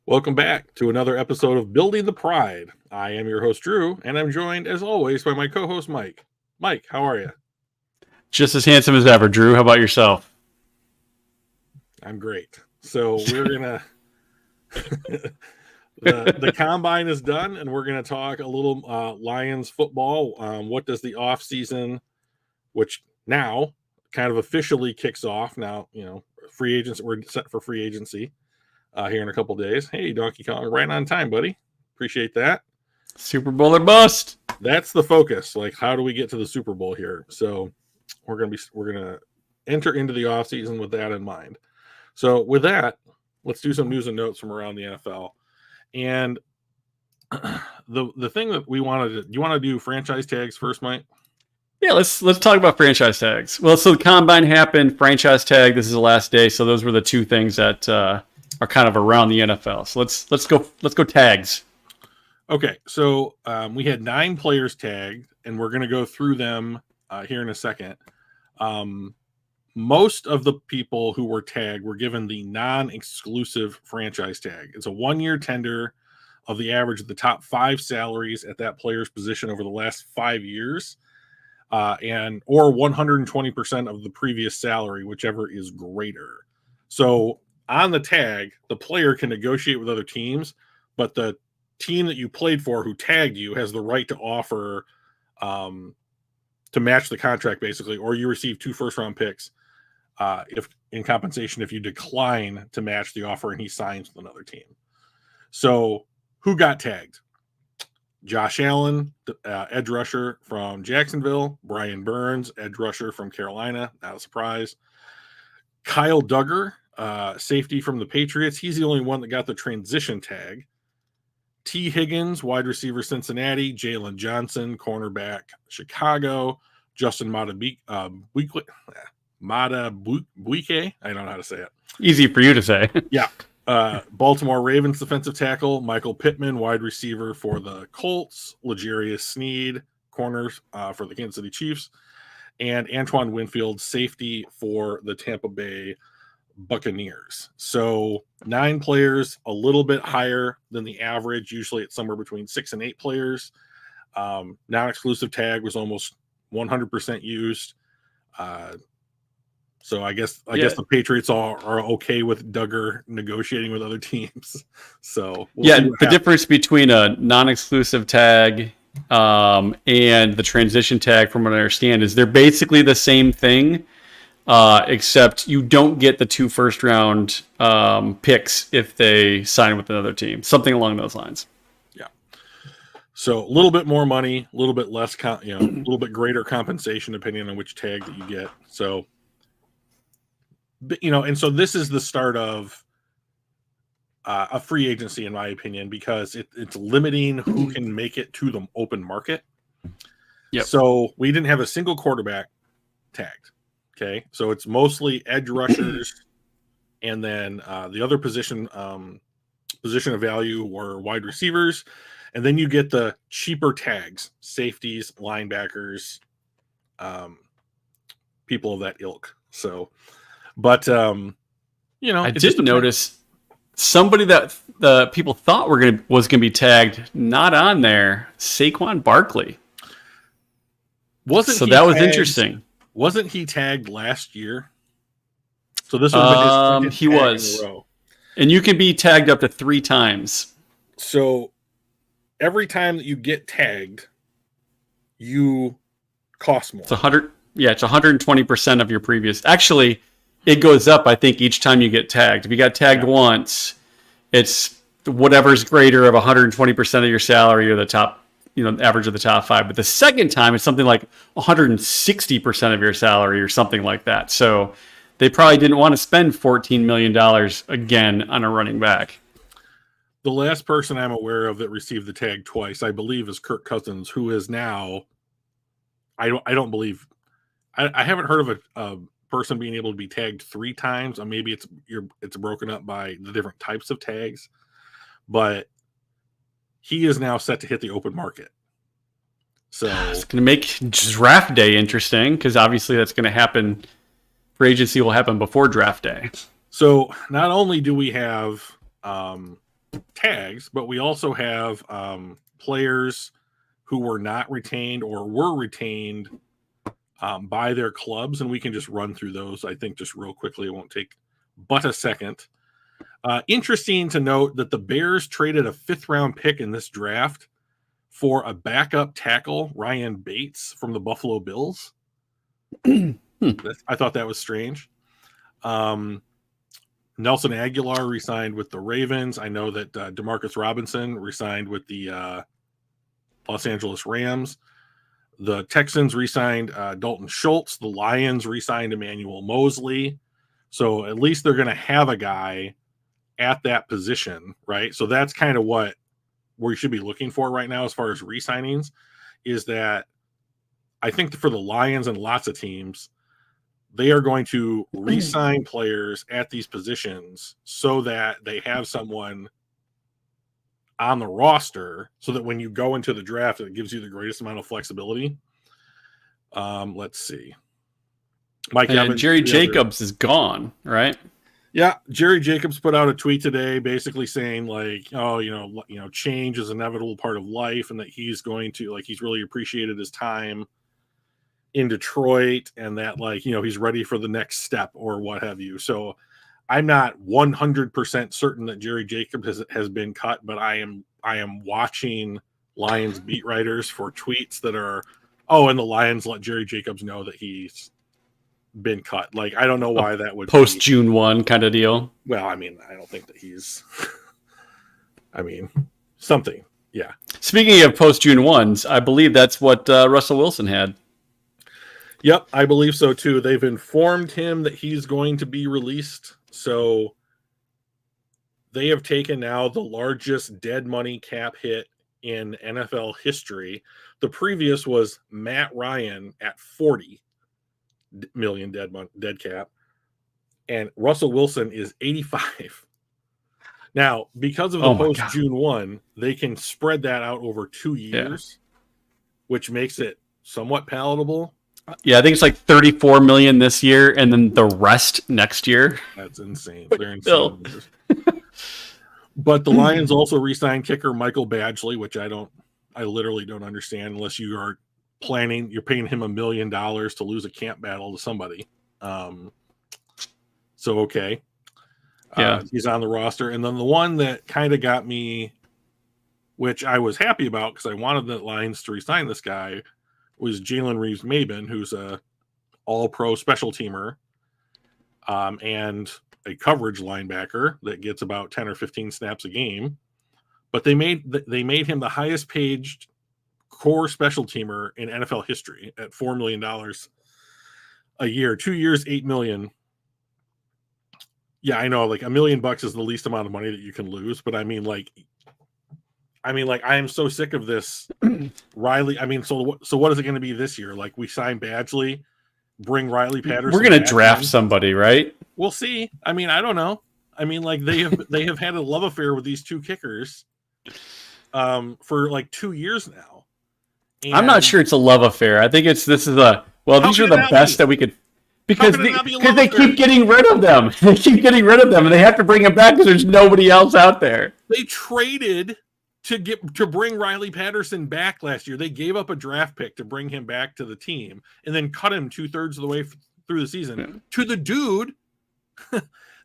Welcome back to another episode of Building the Pride. I am your host, Drew, and I'm joined, as always, by my co-host, Mike. Mike, how are you? Just as handsome as ever, Drew. How about yourself? I'm great. So we're gonna the combine is done, and we're gonna talk a little Lions football. What does the off season, which now kind of officially kicks off now? Free agents. We're set for free agency here in a couple days. Hey, Donkey Kong, right on time, buddy. Appreciate that. Super Bowl or bust. That's the focus. Like, how do we get to the Super Bowl here? So we're gonna enter into the offseason with that in mind. So with that, let's do some news and notes from around the NFL. And the thing that we wanted to, you want to do franchise tags first, Mike? Yeah, let's talk about franchise tags. Well, so the combine happened, franchise tag. This is the last day, so those were the two things that are kind of around the NFL. So let's go tags. Okay, so we had 9 players tagged, and we're going to go through them here in a second. Most of the people who were tagged were given the non-exclusive franchise tag. It's a 1-year tender of the average of the top 5 salaries at that player's position over the last 5 years, or 120% of the previous salary, whichever is greater. So on the tag, the player can negotiate with other teams, but the team that you played for who tagged you has the right to offer to match the contract, basically, or you receive 2 first-round picks if in compensation if you decline to match the offer and he signs with another team. So who got tagged? Josh Allen, edge rusher from Jacksonville. Brian Burns, edge rusher from Carolina. Not a surprise. Kyle Duggar, safety from the Patriots. He's the only one that got the transition tag. T. Higgins, wide receiver, Cincinnati. Jalen Johnson, cornerback, Chicago. Justin Matabuike. I don't know how to say it. Easy for you to say. Yeah. Baltimore Ravens defensive tackle. Michael Pittman, wide receiver for the Colts. L'Jarius Sneed, corners for the Kansas City Chiefs. And Antoine Winfield, safety for the Tampa Bay Buccaneers. So 9 players, a little bit higher than the average. Usually it's somewhere between 6 and 8 players. Non-exclusive tag was almost 100% used. So I guess the Patriots are okay with Duggar negotiating with other teams. So the difference between a non-exclusive tag and the transition tag, from what I understand, is they're basically the same thing. Except you don't get the 2 first-round picks if they sign with another team. Something along those lines. Yeah. So a little bit more money, a little bit less, a little bit greater compensation depending on which tag that you get. So, and so this is the start of a free agency, in my opinion, because it's limiting who can make it to the open market. Yep. So we didn't have a single quarterback tagged. Okay, so it's mostly edge rushers, and then the other position of value were wide receivers, and then you get the cheaper tags: safeties, linebackers, people of that ilk. So, but I did notice somebody that the people thought was gonna be tagged, not on there. Saquon Barkley. That was interesting. Wasn't he tagged last year? So this was his he was. And you can be tagged up to 3 times. So every time that you get tagged, you cost more. It's 120% of your previous. Actually, it goes up, I think, each time you get tagged. If you got tagged once, it's whatever's greater of 120% of your salary or the top, average of the top 5. But the second time, it's something like 160% of your salary or something like that. So they probably didn't want to spend $14 million again on a running back. The last person I'm aware of that received the tag twice, I believe, is Kirk Cousins, who is now, I don't believe, I haven't heard of a person being able to be tagged 3 times. Or maybe it's broken up by the different types of tags, but he is now set to hit the open market. So it's going to make draft day interesting, because obviously that's going to happen. Free agency will happen before draft day. So not only do we have tags, but we also have players who were not retained or were retained by their clubs, and we can just run through those, I think, just real quickly. It won't take but a second. Interesting to note that the Bears traded a 5th-round pick in this draft for a backup tackle, Ryan Bates, from the Buffalo Bills. I thought that was strange. Nelson Aguilar re-signed with the Ravens. I know that Demarcus Robinson re-signed with the Los Angeles Rams. The Texans re-signed Dalton Schultz. The Lions re-signed Emmanuel Mosley. So at least they're going to have a guy at that position, right? So that's kind of what we should be looking for right now as far as re-signings, is that I think for the Lions and lots of teams, they are going to re-sign players at these positions so that they have someone on the roster so that when you go into the draft, it gives you the greatest amount of flexibility. Let's see. Mike Evans, Jerry Jacobs is gone, right? Yeah, Jerry Jacobs put out a tweet today basically saying like, oh, change is an inevitable part of life, and that he's going to, like, he's really appreciated his time in Detroit, and that, like, he's ready for the next step or what have you. So I'm not 100% certain that Jerry Jacobs has been cut, but I am watching Lions beat writers for tweets that are, and the Lions let Jerry Jacobs know that he's been cut. Like, I don't know why that would post June 1 kind of deal. Well, I mean, I don't think that he's something. Yeah. Speaking of post June 1s, I believe that's what Russell Wilson had. Yep, I believe so too. They've informed him that he's going to be released. So they have taken now the largest dead money cap hit in NFL history. The previous was Matt Ryan at 40 million dead cap, and Russell Wilson is 85. Now, because of the post June 1, they can spread that out over 2 years, which makes it somewhat palatable. Yeah, I think it's like 34 million this year, and then the rest next year. That's insane. They're insane. But the Lions also re-signed kicker Michael Badgley, which I literally don't understand unless you are you're paying him $1 million to lose a camp battle to somebody. So, okay. He's on the roster. And then the one that kind of got me, which I was happy about because I wanted the Lions to re-sign this guy, was Jalen Reeves-Maybin, who's a all-pro special teamer and a coverage linebacker that gets about 10 or 15 snaps a game. But they made him the highest paid core special teamer in NFL history at $4 million a year. 2 years, $8 million. Yeah, I know, like $1 million is the least amount of money that you can lose, but I am so sick of this. Riley, so what is it going to be this year? Like, we sign Badgley, bring Riley Patterson. We're going to draft somebody, right? We'll see. I don't know. They have had a love affair with these two kickers for like 2 years now. And I'm not sure it's a love affair. I think these are the best that we could, because they keep getting rid of them. They keep getting rid of them, and they have to bring them back because there's nobody else out there. They traded to bring Riley Patterson back last year. They gave up a draft pick to bring him back to the team, and then cut him 2/3 of the way through the season to the dude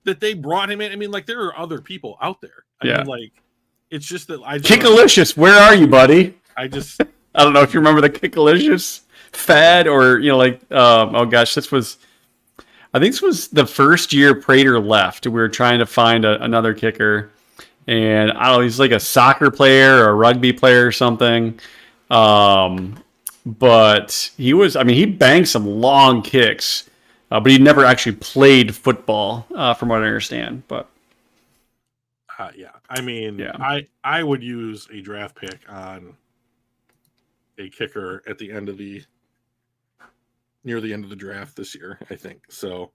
that they brought him in. There are other people out there. It's just that Kickalicious, where are you, buddy? I don't know if you remember the Kickalicious fad, or this was the first year Prater left. We were trying to find another kicker, and I don't know, he's like a soccer player or a rugby player or something. But he banged some long kicks, but he never actually played football, from what I understand. But I would use a draft pick on a kicker at the end of near the end of the draft this year, I think. So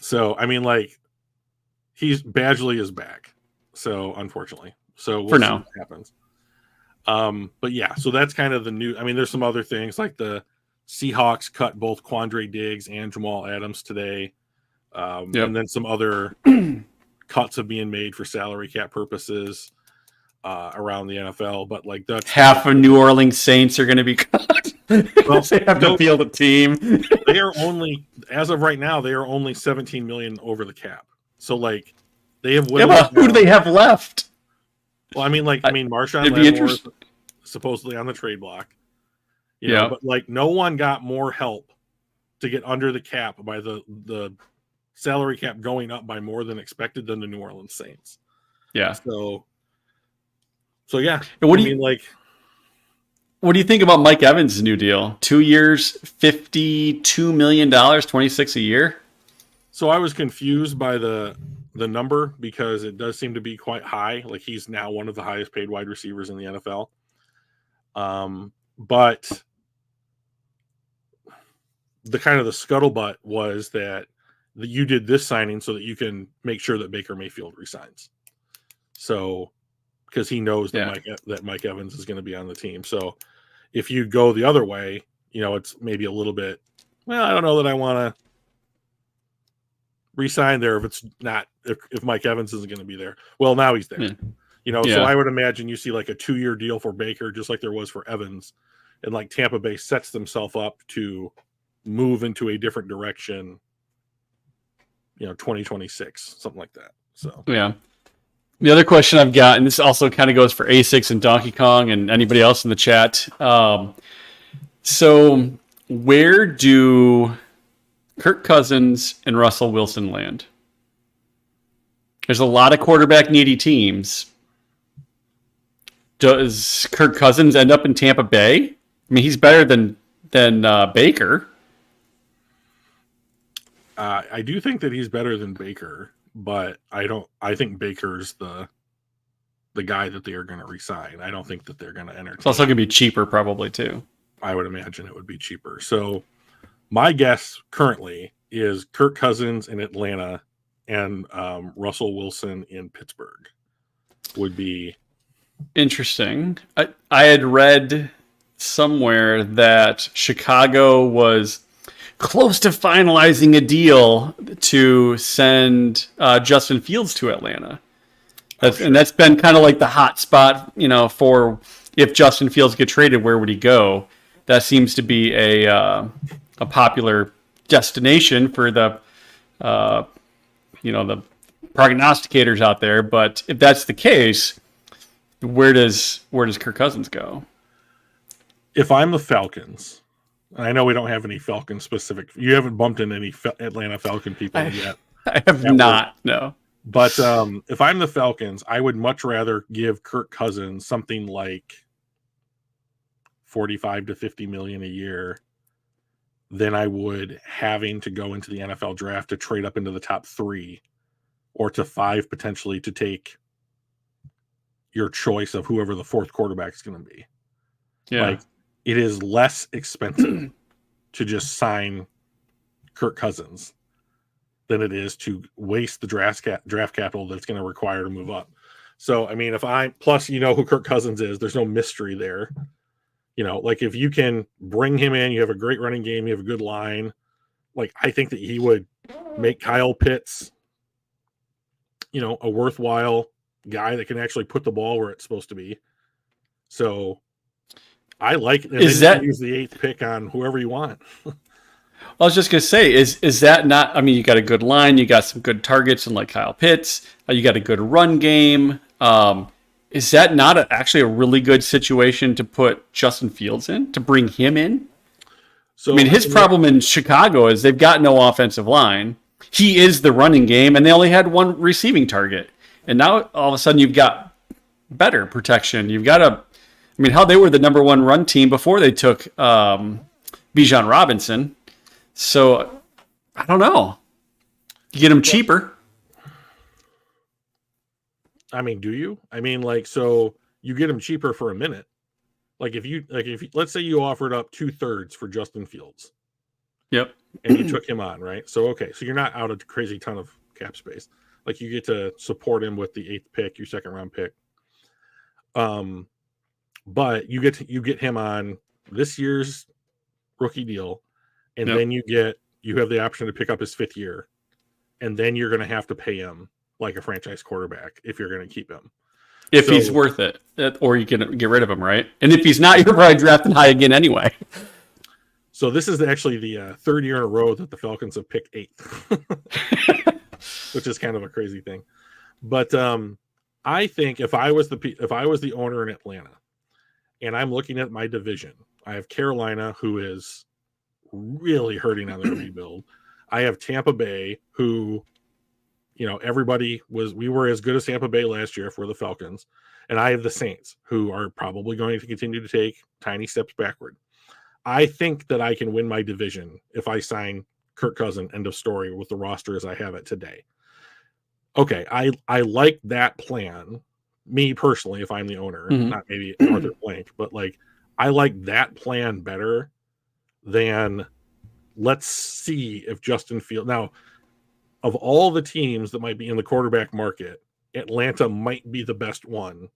Badgley is back. So unfortunately, we'll for now, see what happens. But yeah, so that's kind of the new. There's some other things like the Seahawks cut both Quandre Diggs and Jamal Adams today, and then some other cuts are being made for salary cap purposes around the NFL, but like that's half of New Orleans Saints are going to be cut. Well, they have to field a team. They are only, as of right now, they are only 17 million over the cap. So like they have. Yeah, but who do they have left? Well, I mean, Marshawn Lattimore is supposedly on the trade block. You know, but like no one got more help to get under the cap by the salary cap going up by more than expected than the New Orleans Saints. Yeah. So yeah. What do you think about Mike Evans' new deal? 2 years, $52 million, 26 a year. So I was confused by the number because it does seem to be quite high. Like he's now one of the highest paid wide receivers in the NFL. But the kind of the scuttlebutt was that you did this signing so that you can make sure that Baker Mayfield resigns. So, because he knows that Mike Evans is going to be on the team. So, if you go the other way, you know, it's maybe a little bit. Well, I don't know that I want to resign there if Mike Evans isn't going to be there. Well, now he's there. You know, so I would imagine you see like a 2-year deal for Baker, just like there was for Evans, and like Tampa Bay sets themselves up to move into a different direction. 2026, something like that. So yeah. The other question I've got, and this also kind of goes for A6 and Donkey Kong and anybody else in the chat. So where do Kirk Cousins and Russell Wilson land? There's a lot of quarterback needy teams. Does Kirk Cousins end up in Tampa Bay? I mean, he's better than Baker. I do think that he's better than Baker, but I think Baker's the guy that they are going to re-sign. I don't think that they're going to entertain. It's also going to be cheaper probably too. I would imagine it would be cheaper. So my guess currently is Kirk Cousins in Atlanta and Russell Wilson in Pittsburgh would be interesting. I had read somewhere that Chicago was close to finalizing a deal to send Justin Fields to Atlanta. And that's been kind of like the hot spot, for if Justin Fields get traded, where would he go? That seems to be a popular destination for the the prognosticators out there. But if that's the case, where does Kirk Cousins go? If I'm the Falcons, I know we don't have any Falcon specific. You haven't bumped into any Atlanta Falcon people yet. I have not. No. But if I'm the Falcons, I would much rather give Kirk Cousins something like 45 to 50 million a year than I would having to go into the NFL draft to trade up into the top 3 or to 5 potentially to take your choice of whoever the 4th quarterback is going to be. Yeah. Like, it is less expensive to just sign Kirk Cousins than it is to waste the draft capital that's going to require to move up. So, I mean, plus who Kirk Cousins is, there's no mystery there. Like if you can bring him in, you have a great running game, you have a good line. Like, I think that he would make Kyle Pitts, a worthwhile guy that can actually put the ball where it's supposed to be. So I like it. Use the 8th pick on whoever you want. I was just going to say, is that not, I mean, you got a good line, you got some good targets and like Kyle Pitts, you got a good run game. Is that not actually a really good situation to put Justin Fields in, to bring him in? So, I mean, his problem in Chicago is they've got no offensive line. He is the running game, and they only had one receiving target. And now all of a sudden you've got better protection. You've got they were the number 1 run team before they took Bijan Robinson. So, I don't know. You get him cheaper. I mean, do you? I mean, so you get him cheaper for a minute. If you let's say you offered up 2/3 for Justin Fields. Yep. And you took him on, right? So, okay. So you're not out a crazy ton of cap space. Like, you get to support him with the 8th pick, your 2nd round pick. But you get him on this year's rookie deal. And then you have the option to pick up his 5th year, and then you're going to have to pay him like a franchise quarterback if you're going to keep him. If he's worth it, or you can get rid of him, right? And if he's not, you're probably drafting high again anyway. So this is actually the third year in a row that the Falcons have picked 8th, which is kind of a crazy thing. But I think if I was the owner in Atlanta, and I'm looking at my division, I have Carolina, who is really hurting on their rebuild. I have Tampa Bay, who, we were as good as Tampa Bay last year for the Falcons. And I have the Saints, who are probably going to continue to take tiny steps backward. I think that I can win my division if I sign Kirk Cousins, end of story, with the roster as I have it today. Okay, I like that plan. Me personally, if I'm the owner, not maybe Arthur Blank, but I like that plan better than let's see if Justin Fields. Now, of all the teams that might be in the quarterback market, Atlanta might be the best one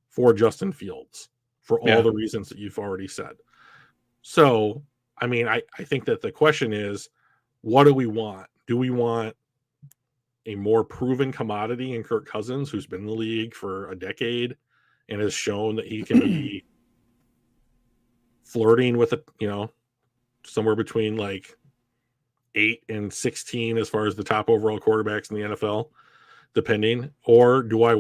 for Justin Fields for all the reasons that you've already said. So, I mean, I think that the question is, what do we want? Do we want a more proven commodity in Kirk Cousins, who's been in the league for a decade and has shown that he can be flirting with somewhere between 8 and 16 as far as the top overall quarterbacks in the NFL, depending? Or do I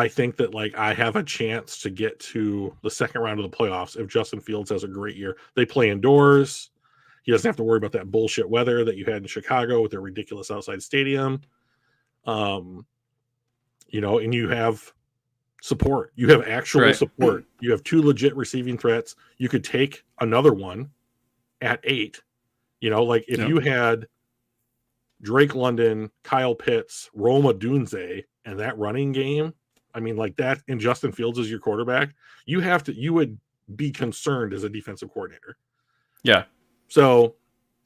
think that I have a chance to get to the second round of the playoffs if Justin Fields has a great year? They play indoors. He doesn't have to worry about that bullshit weather that you had in Chicago with their ridiculous outside stadium. And you have support. You have actual support. You have 2 legit receiving threats. You could take another one at 8. If you had Drake London, Kyle Pitts, Roma Dunze, and that running game, I mean, that, and Justin Fields is your quarterback, you would be concerned as a defensive coordinator. Yeah. So,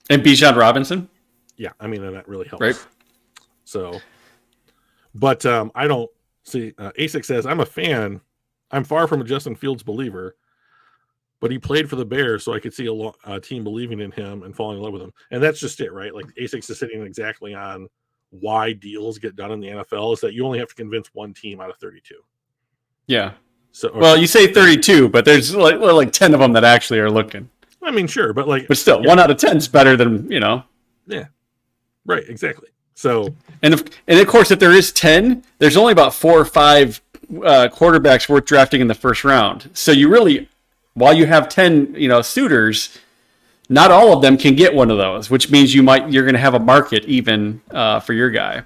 and Bijan Robinson. Yeah, I mean, and that really helps. Right. So, but I don't see. ASIC says, I'm a fan. I'm far from a Justin Fields believer, but he played for the Bears, so I could see a team believing in him and falling in love with him. And that's just it, right? ASIC is sitting exactly on why deals get done in the NFL, is that you only have to convince one team out of 32. Yeah. So, you say 32, but there's 10 of them that actually are looking. I mean, sure, but still, 1 out of 10 is better than, Yeah, right, exactly. So, and of course, if there is 10, there's only about 4 or 5 quarterbacks worth drafting in the first round. So you really, while you have 10, suitors, not all of them can get one of those, which means you're going to have a market even for your guy.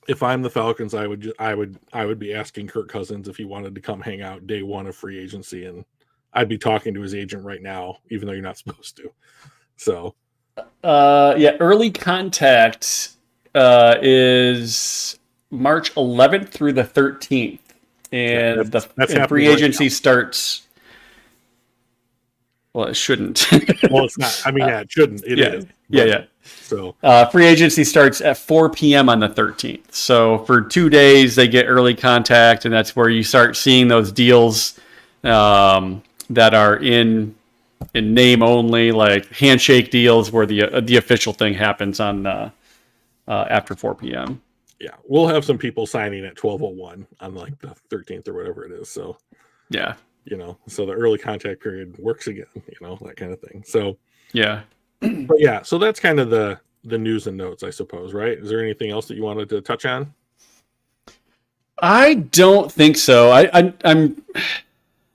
If I'm the Falcons, I would be asking Kirk Cousins if he wanted to come hang out day 1 of free agency, and I'd be talking to his agent right now, even though you're not supposed to. So, early contact is March 11th through the 13th, and the free agency starts. Well, it shouldn't. Well, it's not. I mean, it shouldn't. It is. Yeah. So, free agency starts at 4 p.m. on the 13th. So for 2 days, they get early contact, and that's where you start seeing those deals that are in name only, like handshake deals, where the official thing happens on after 4 p.m. Yeah, we'll have some people signing at 12:01 on the 13th or whatever it is. So yeah, so the early contact period works again, that kind of thing. So yeah, but yeah, so that's kind of the news and notes, I suppose, right? Is there anything else that you wanted to touch on? I don't think so. I'm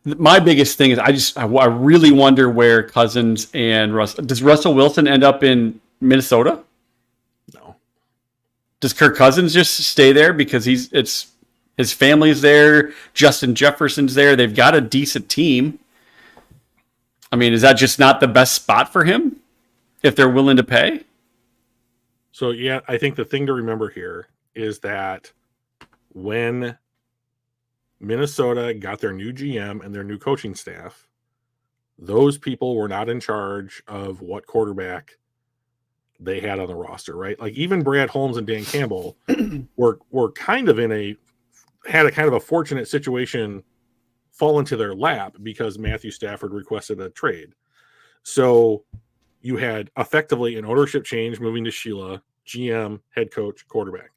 my biggest thing is I really wonder where Cousins and does Russell Wilson end up in Minnesota? No. Does Kirk Cousins just stay there because his family's there, Justin Jefferson's there, they've got a decent team. I mean, is that just not the best spot for him if they're willing to pay? So yeah, I think the thing to remember here is that when Minnesota got their new GM and their new coaching staff, those people were not in charge of what quarterback they had on the roster, right? Even Brad Holmes and Dan Campbell were kind of had a kind of a fortunate situation fall into their lap because Matthew Stafford requested a trade. So you had effectively an ownership change moving to Sheila, GM, head coach, quarterback.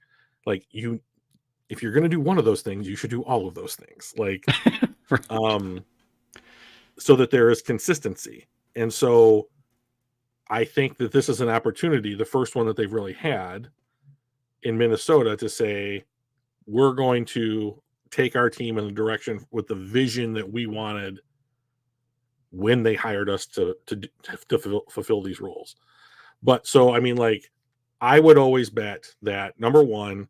Like if you're going to do one of those things, you should do all of those things. Like, so that there is consistency. And so I think that this is an opportunity, the first one that they've really had in Minnesota, to say, we're going to take our team in the direction with the vision that we wanted when they hired us to fulfill these roles. But so, I mean, like, I would always bet that, number one,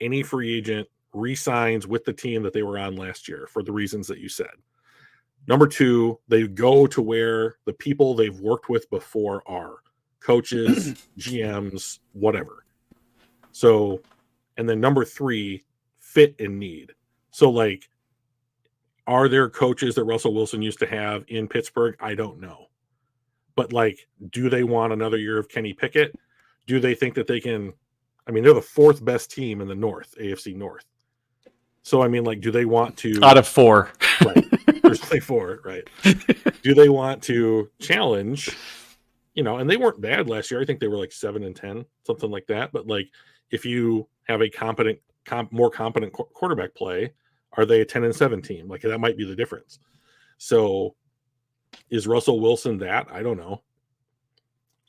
any free agent re-signs with the team that they were on last year for the reasons that you said. Number two, they go to where the people they've worked with before are coaches, GMs, whatever. So, and then number three, fit and need. So, like, are there coaches that Russell Wilson used to have in Pittsburgh? I don't know. But, like, do they want another year of Kenny Pickett? Do they think that they can? I mean, they're the fourth best team in the North, AFC North. So, I mean, like, do they want to? Out of four. Right. There's only four, right? Do they want to challenge? You know, and they weren't bad last year. I think they were like 7-10, something like that. But, like, if you have a more competent quarterback play, are they a 10-7 team? Like, that might be the difference. So, is Russell Wilson that? I don't know.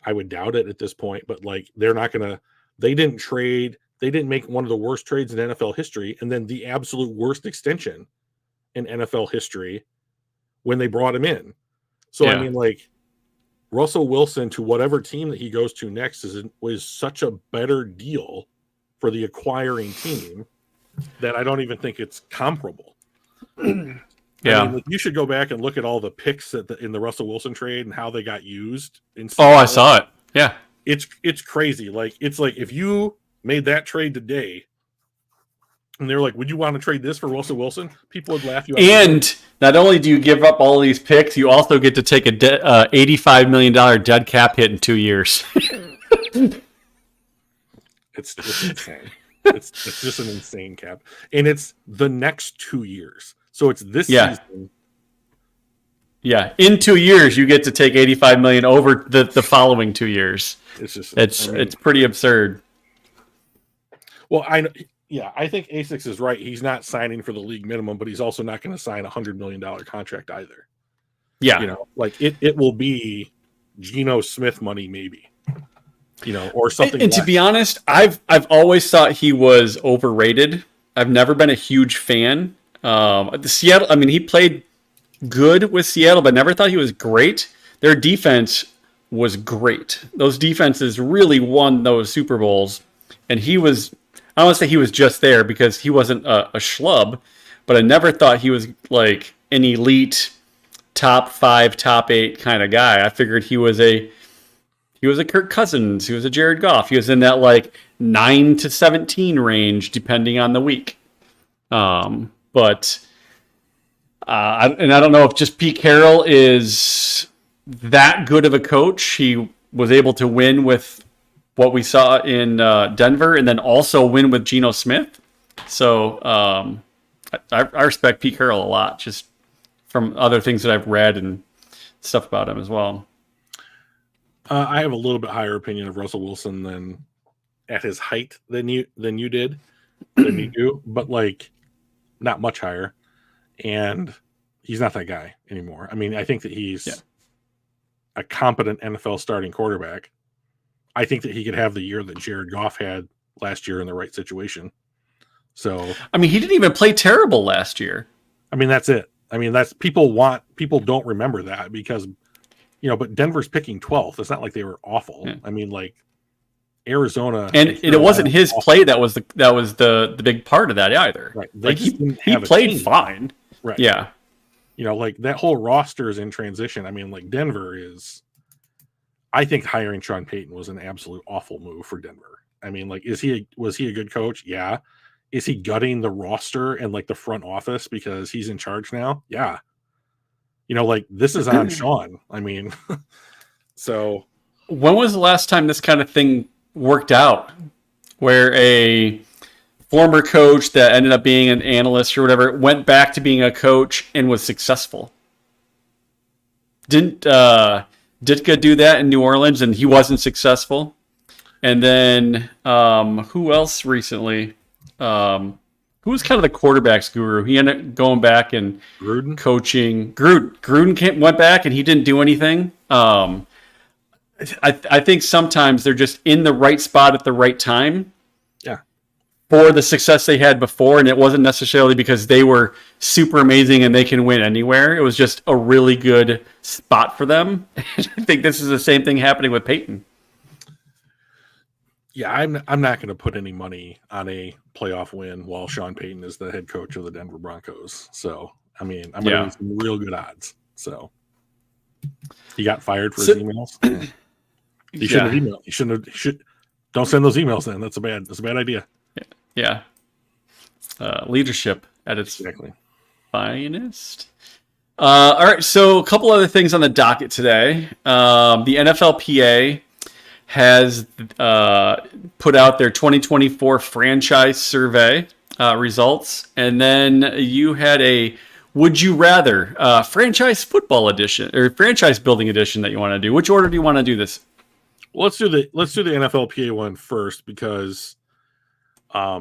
I would doubt it at this point. But, like, they're not going to. They didn't trade. They didn't make one of the worst trades in NFL history, and then the absolute worst extension in NFL history when they brought him in. So, yeah. I mean, like, Russell Wilson to whatever team that he goes to next was such a better deal for the acquiring team that I don't even think it's comparable. Yeah. I mean, like, you should go back and look at all the picks in the Russell Wilson trade and how they got used. I saw it. Yeah. It's crazy. Like, it's like if you made that trade today and they're like, would you want to trade this for Russell Wilson? People would laugh you out. And not only do you give up all these picks, you also get to take a $85 million dead cap hit in 2 years. It's insane. It's just an insane cap. And it's the next 2 years. So it's this season. Yeah. In 2 years, you get to take $85 million over the following 2 years. It's pretty absurd. Well, I think Asics is right. He's not signing for the league minimum, but he's also not going to sign a $100 million contract either. Yeah. You know, like it will be Geno Smith money, maybe, you know, or something. And to be honest, I've always thought he was overrated. I've never been a huge fan. The Seattle, I mean, he played good with Seattle, but never thought he was great. Their defense was great. Those defenses really won those Super Bowls. And he was, I don't want to say he was just there because he wasn't a schlub, but I never thought he was like an elite top 5, top 8 kind of guy. I figured he was a Kirk Cousins, he was a Jared Goff. He was in that like 9 to 17 range depending on the week. But I don't know if just Pete Carroll is that good of a coach. He was able to win with what we saw in Denver and then also win with Geno Smith. So I respect Pete Carroll a lot, just from other things that I've read and stuff about him as well. I have a little bit higher opinion of Russell Wilson than at his height than you do, but like not much higher. And he's not that guy anymore. I mean, I think that he's a competent NFL starting quarterback. I think that he could have the year that Jared Goff had last year in the right situation. So, I mean, he didn't even play terrible last year. I mean, that's it. I mean, people don't remember that because, you know, but Denver's picking 12th. It's not like they were awful. Yeah. I mean, like Arizona, and it wasn't his play that was the big part of that either. Right. Like he played fine. Right. Yeah. You know, like that whole roster is in transition. I mean, like Denver is, I think hiring Sean Payton was an absolute awful move for Denver. I mean, like, was he a good coach? Yeah. Is he gutting the roster and like the front office because he's in charge now? Yeah. You know, like this is on Sean. I mean, so when was the last time this kind of thing worked out where a former coach that ended up being an analyst or whatever went back to being a coach and was successful? Didn't Ditka do that in New Orleans, and he wasn't successful. And then who else recently? Who was kind of the quarterbacks guru? He ended up going back and Gruden? coaching. Gruden went back and he didn't do anything. I think sometimes they're just in the right spot at the right time. Yeah. For the success they had before, and it wasn't necessarily because they were super amazing and they can win anywhere. It was just a really good spot for them. I think this is the same thing happening with Peyton. Yeah, I'm not going to put any money on a playoff win while Sean Payton is the head coach of the Denver Broncos. So, I mean, I'm going to need some real good odds. So, he got fired for his emails. He shouldn't have emailed. He should. Don't send those emails then. That's a bad idea. Yeah. Leadership at its exactly finest. All right. So a couple other things on the docket today. The NFLPA has put out their 2024 franchise survey results. And then you had a Would You Rather franchise football edition or franchise building edition that you want to do. Which order do you want to do this? Well, let's do the NFLPA one first because I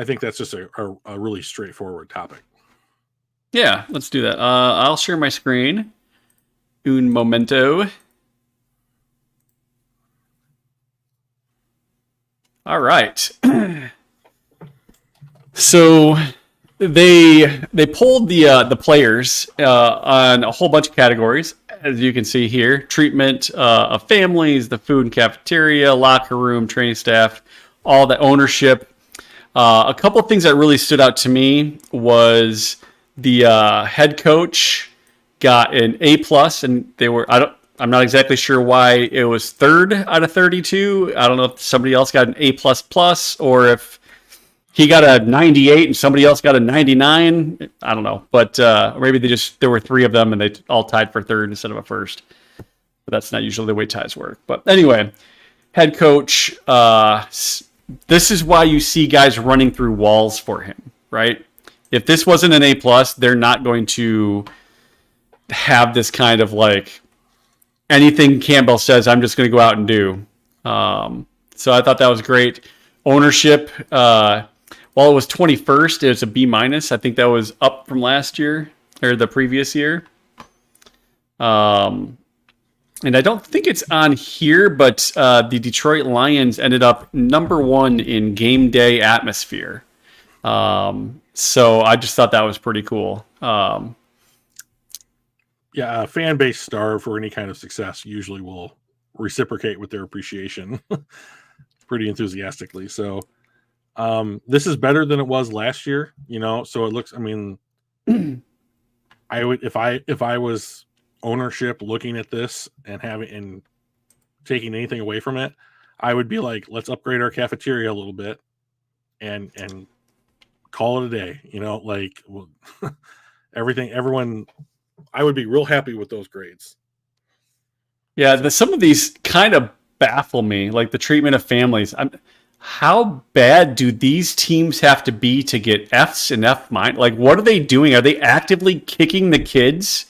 think that's just a really straightforward topic. Yeah, let's do that. I'll share my screen. Un momento. All right. So they polled the players on a whole bunch of categories, as you can see here: treatment of families, the food and cafeteria, locker room, training staff, all the ownership. A couple of things that really stood out to me was the head coach got an A+, and they were I'm not exactly sure why it was third out of 32. I don't know if somebody else got an A++, or if he got a 98 and somebody else got a 99. I don't know, but maybe there were three of them and they all tied for third instead of a first. But that's not usually the way ties work. But anyway, head coach. This is why you see guys running through walls for him, right? If this wasn't an A+, they're not going to have this kind of like anything Campbell says, I'm just going to go out and do. So I thought that was great. Ownership, while it was 21st, it's a B-. I think that was up from last year or the previous year. And I don't think it's on here, but the Detroit Lions ended up number 1 in game day atmosphere. So I just thought that was pretty cool. Yeah, a fan base starved for any kind of success usually will reciprocate with their appreciation pretty enthusiastically. So this is better than it was last year, so it looks, I mean, I would, if I was ownership looking at this and taking anything away from it, I would be like, let's upgrade our cafeteria a little bit and call it a day, everyone, I would be real happy with those grades. Yeah, some of these kind of baffle me, like the treatment of families. How bad do these teams have to be to get Fs and F-? Like, what are they doing? Are they actively kicking the kids?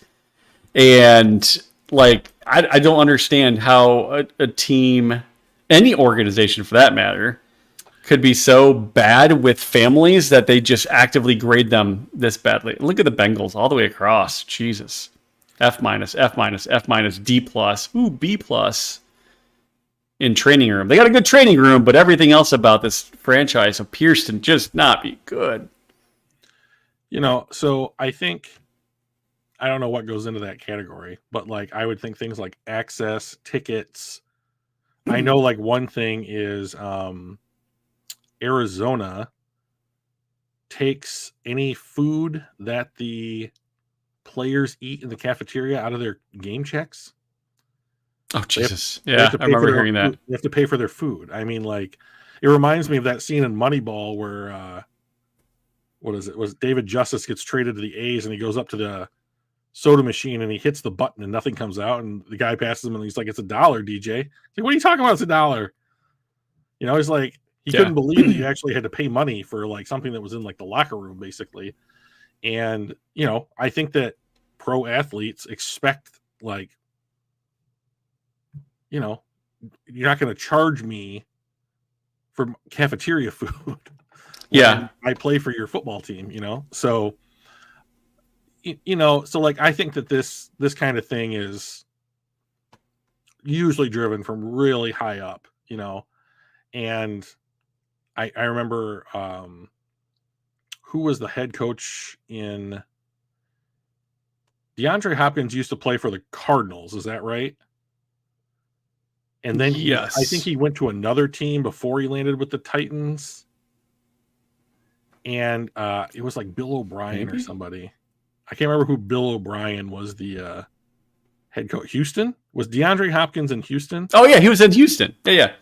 And like, I don't understand how a team, any organization for that matter, could be so bad with families that they just actively grade them this badly. Look at the Bengals all the way across. Jesus. F-, F-, F-, D+, ooh, B+ in training room. They got a good training room, but everything else about this franchise appears to just not be good. So I think, I don't know what goes into that category, but like I would think things like access, tickets. I know like one thing is Arizona takes any food that the players eat in the cafeteria out of their game checks. Oh, Jesus. Yeah, I remember hearing that. They have to pay for their food. I mean, like, it reminds me of that scene in Moneyball where, what is it? Was David Justice gets traded to the A's and he goes up to the soda machine and he hits the button and nothing comes out. And the guy passes him and he's like, "It's $1, DJ." He's like, "What are you talking about? It's $1." He's like, he couldn't believe that you actually had to pay money for like something that was in like the locker room, basically. And, I think that pro athletes expect like you know, you're not going to charge me for cafeteria food. Yeah. I play for your football team, So, so like, I think that this kind of thing is usually driven from really high up, and I remember, who was the head coach in DeAndre Hopkins used to play for the Cardinals. Is that right? And then yes, I think he went to another team before he landed with the Titans. And it was like Bill O'Brien or somebody. I can't remember who Bill O'Brien was, the head coach. Houston? Was DeAndre Hopkins in Houston? Oh, yeah, he was in Houston. Yeah.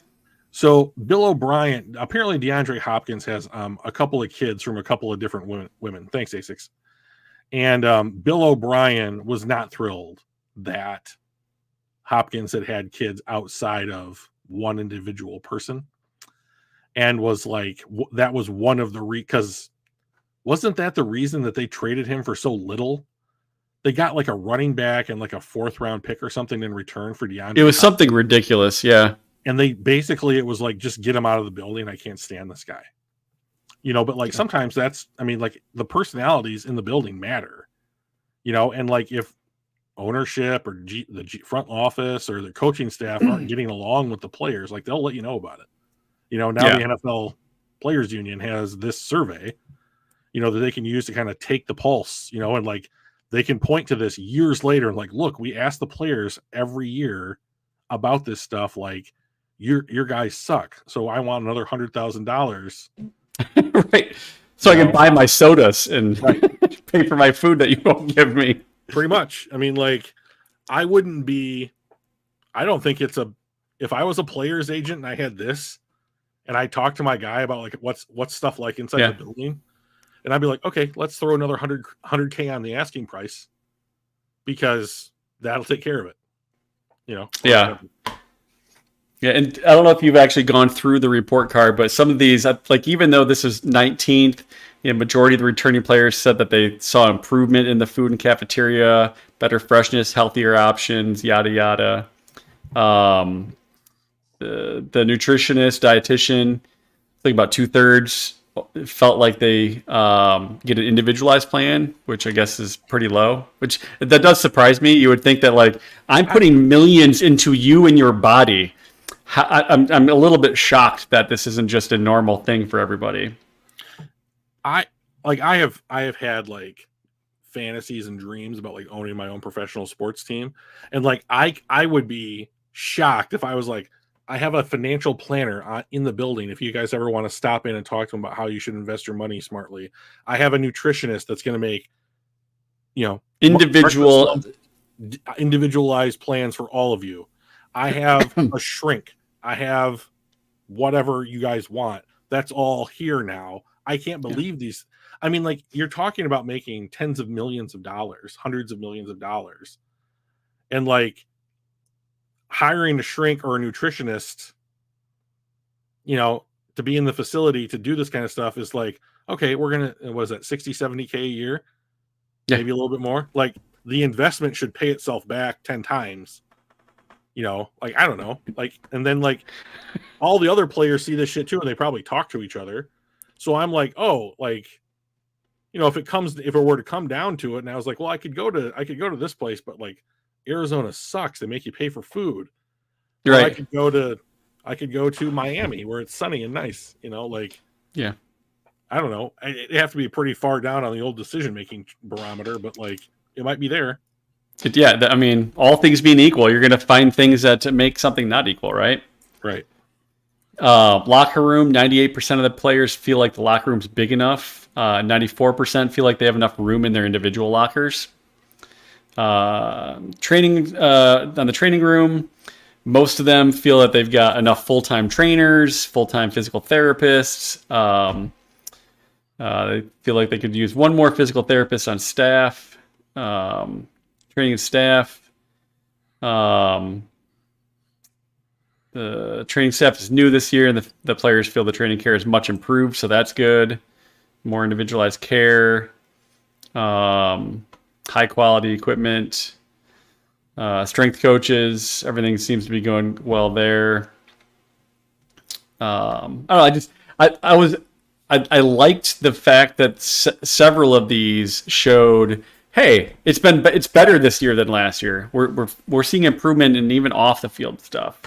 So Bill O'Brien, apparently DeAndre Hopkins has a couple of kids from a couple of different women. Thanks, A6. And Bill O'Brien was not thrilled that Hopkins had kids outside of one individual person, and was like, that was one of the because wasn't that the reason that they traded him for so little? They got like a running back and like a 4th round pick or something in return for DeAndre. It was something ridiculous, yeah. And they basically, it was like, just get him out of the building. I can't stand this guy. But like sometimes like the personalities in the building matter, and like if ownership or the front office or the coaching staff aren't getting along with the players, like they'll let you know about it. Now the NFL Players Union has this survey, that they can use to kind of take the pulse, and like they can point to this years later and like, look, we ask the players every year about this stuff. Like your guys suck. So I want another $100,000. Right. So I can buy my sodas and pay for my food that you won't give me. Pretty much. I mean, like, I don't think if I was a player's agent and I had this and I talked to my guy about like what's stuff like inside the building, and I'd be like, okay, let's throw another 100K on the asking price because that'll take care of it. Yeah. Yeah, and I don't know if you've actually gone through the report card, but some of these, like even though this is 19th, majority of the returning players said that they saw improvement in the food and cafeteria, better freshness, healthier options, yada yada. The nutritionist, dietitian, I think about 2/3 felt like they get an individualized plan, which I guess is pretty low. Which that does surprise me. You would think that like I'm putting millions into you and your body. I'm a little bit shocked that this isn't just a normal thing for everybody. I have had like fantasies and dreams about like owning my own professional sports team, and like I would be shocked if I was like, I have a financial planner in the building. If you guys ever want to stop in and talk to them about how you should invest your money smartly, I have a nutritionist that's going to make individualized plans for all of you. I have a shrink. I have whatever you guys want. That's all here now. I can't believe these. I mean, like, you're talking about making tens of millions of dollars, hundreds of millions of dollars. And like hiring a shrink or a nutritionist, to be in the facility to do this kind of stuff is like, okay, we're going to, what is that, 60, 70K a year? Yeah. Maybe a little bit more. Like the investment should pay itself back 10 times. Like, I don't know, like, and then like all the other players see this shit too, and they probably talk to each other. So I'm like, oh, like, if it were to come down to it, and I was like, well, I could go to this place, but like Arizona sucks. They make you pay for food. Right. I could go to Miami where it's sunny and nice, like, yeah, I don't know. It'd have to be pretty far down on the old decision-making barometer, but like it might be there. Yeah, I mean, all things being equal, you're going to find things that make something not equal, right? Right. Locker room, 98% of the players feel like the locker room's big enough. 94% feel like they have enough room in their individual lockers. Training on the training room, most of them feel that they've got enough full-time trainers, full-time physical therapists. They feel like they could use one more physical therapist on staff. Training staff. The training staff is new this year, and the players feel the training care is much improved, so that's good. More individualized care, high quality equipment. Strength coaches, everything seems to be going well there. I don't know. I liked the fact that several of these showed, hey, it's better this year than last year. We're seeing improvement in even off the field stuff.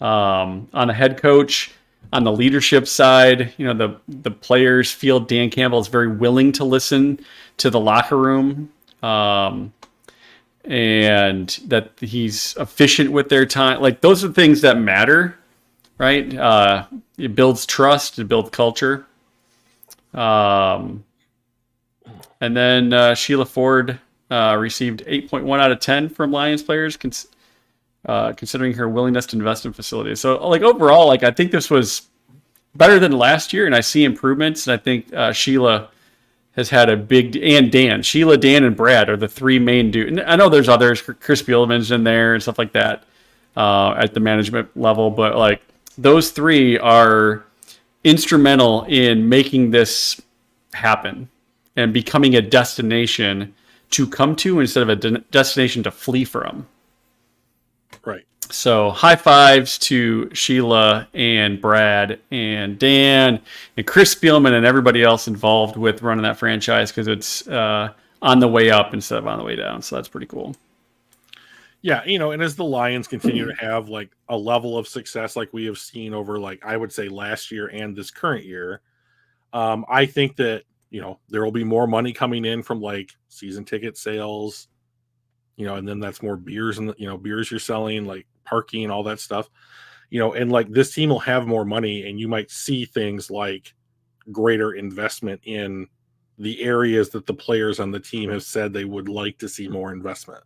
On a head coach, on the leadership side, the players feel Dan Campbell is very willing to listen to the locker room, and that he's efficient with their time. Like, those are things that matter, right? It builds trust, it builds culture. And then Sheila Ford received 8.1 out of 10 from Lions players, considering her willingness to invest in facilities. So, like, overall, like, I think this was better than last year, and I see improvements. And I think Sheila has had a big, and Dan, Sheila, Dan, and Brad are the three main dudes. And I know there's others, Chris Bielman's in there and stuff like that at the management level, but like, those three are instrumental in making this happen and becoming a destination to come to instead of a destination to flee from. Right. So high fives to Sheila and Brad and Dan and Chris Spielman and everybody else involved with running that franchise, because it's on the way up instead of on the way down. So that's pretty cool. Yeah, and as the Lions continue to have like a level of success like we have seen over, like, I would say last year and this current year, I think that, there will be more money coming in from like season ticket sales, and then that's more beers and, beers you're selling, like parking, all that stuff, and like this team will have more money, and you might see things like greater investment in the areas that the players on the team have said they would like to see more investment.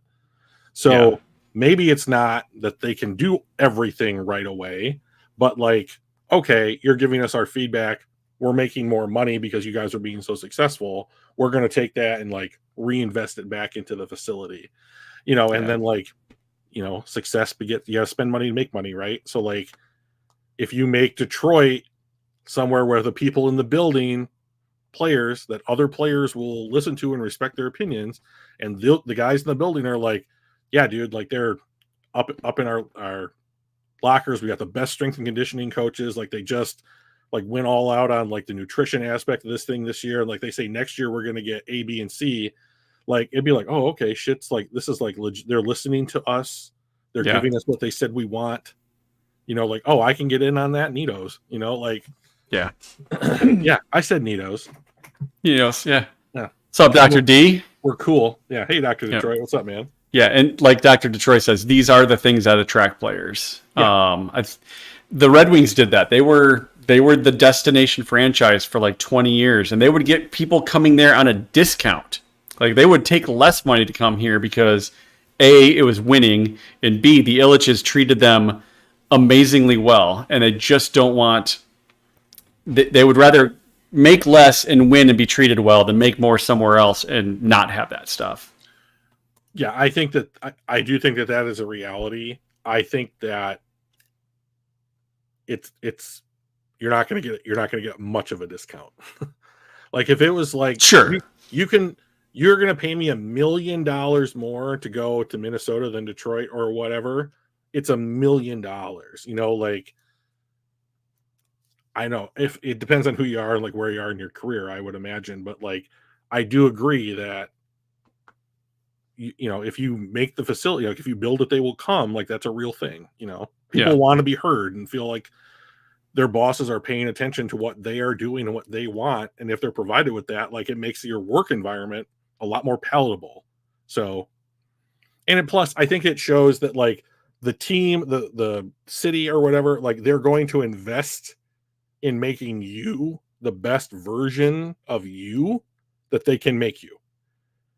So maybe it's not that they can do everything right away, but like, okay, you're giving us our feedback. We're making more money because you guys are being so successful. We're going to take that and like reinvest it back into the facility, and then like, success begets, you got to spend money to make money, right? So like, if you make Detroit somewhere where the people in the building, players that other players will listen to and respect their opinions, and the guys in the building are like, yeah, dude, like they're up in our lockers. We got the best strength and conditioning coaches. Like, they just like went all out on like the nutrition aspect of this thing this year. And like they say next year we're going to get A, B, and C. Like, it'd be like, oh, okay, shit's like, this is like they're listening to us. They're giving us what they said we want. Like, oh, I can get in on that. Neatos, like, yeah, yeah, I said Neatos. Neatos, yeah. What's up, Dr. D? We're cool. Yeah. Hey, Dr. Detroit. What's up, man? Yeah, and like Dr. Detroit says, these are the things that attract players. Yeah. The Red Wings did that. They were the destination franchise for like 20 years, and they would get people coming there on a discount. Like, they would take less money to come here because A, it was winning, and B, the Illiches treated them amazingly well, and they just don't want. They would rather make less and win and be treated well than make more somewhere else and not have that stuff. Yeah, I think that I do think that is a reality. I think that it's you're not going to get much of a discount. Like, if it was like, sure, you're going to pay me $1 million more to go to Minnesota than Detroit or whatever. It's $1 million, like, I know if it depends on who you are, like where you are in your career, I would imagine, but like, I do agree that if you make the facility, like if you build it, they will come. Like, that's a real thing. People want to be heard and feel like their bosses are paying attention to what they are doing and what they want. And if they're provided with that, like, it makes your work environment a lot more palatable. So, and plus, I think it shows that like the team, the city or whatever, like, they're going to invest in making you the best version of you that they can make you.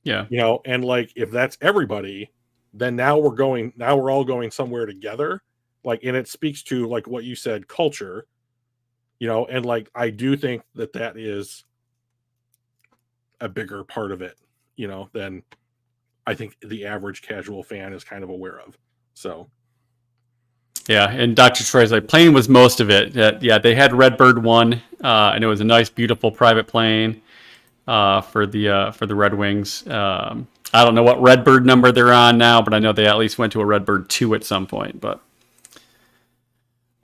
Yeah. And like, if that's everybody, then now we're all going somewhere together. Like, and it speaks to like what you said, culture, and like, I do think that is a bigger part of it, than I think the average casual fan is kind of aware of. So. Yeah. And Dr. Troy's like, plane was most of it. Yeah. They had Redbird 1, and it was a nice, beautiful private plane. for the Red Wings. I don't know what Redbird number they're on now, but I know they at least went to a Redbird 2 at some point. But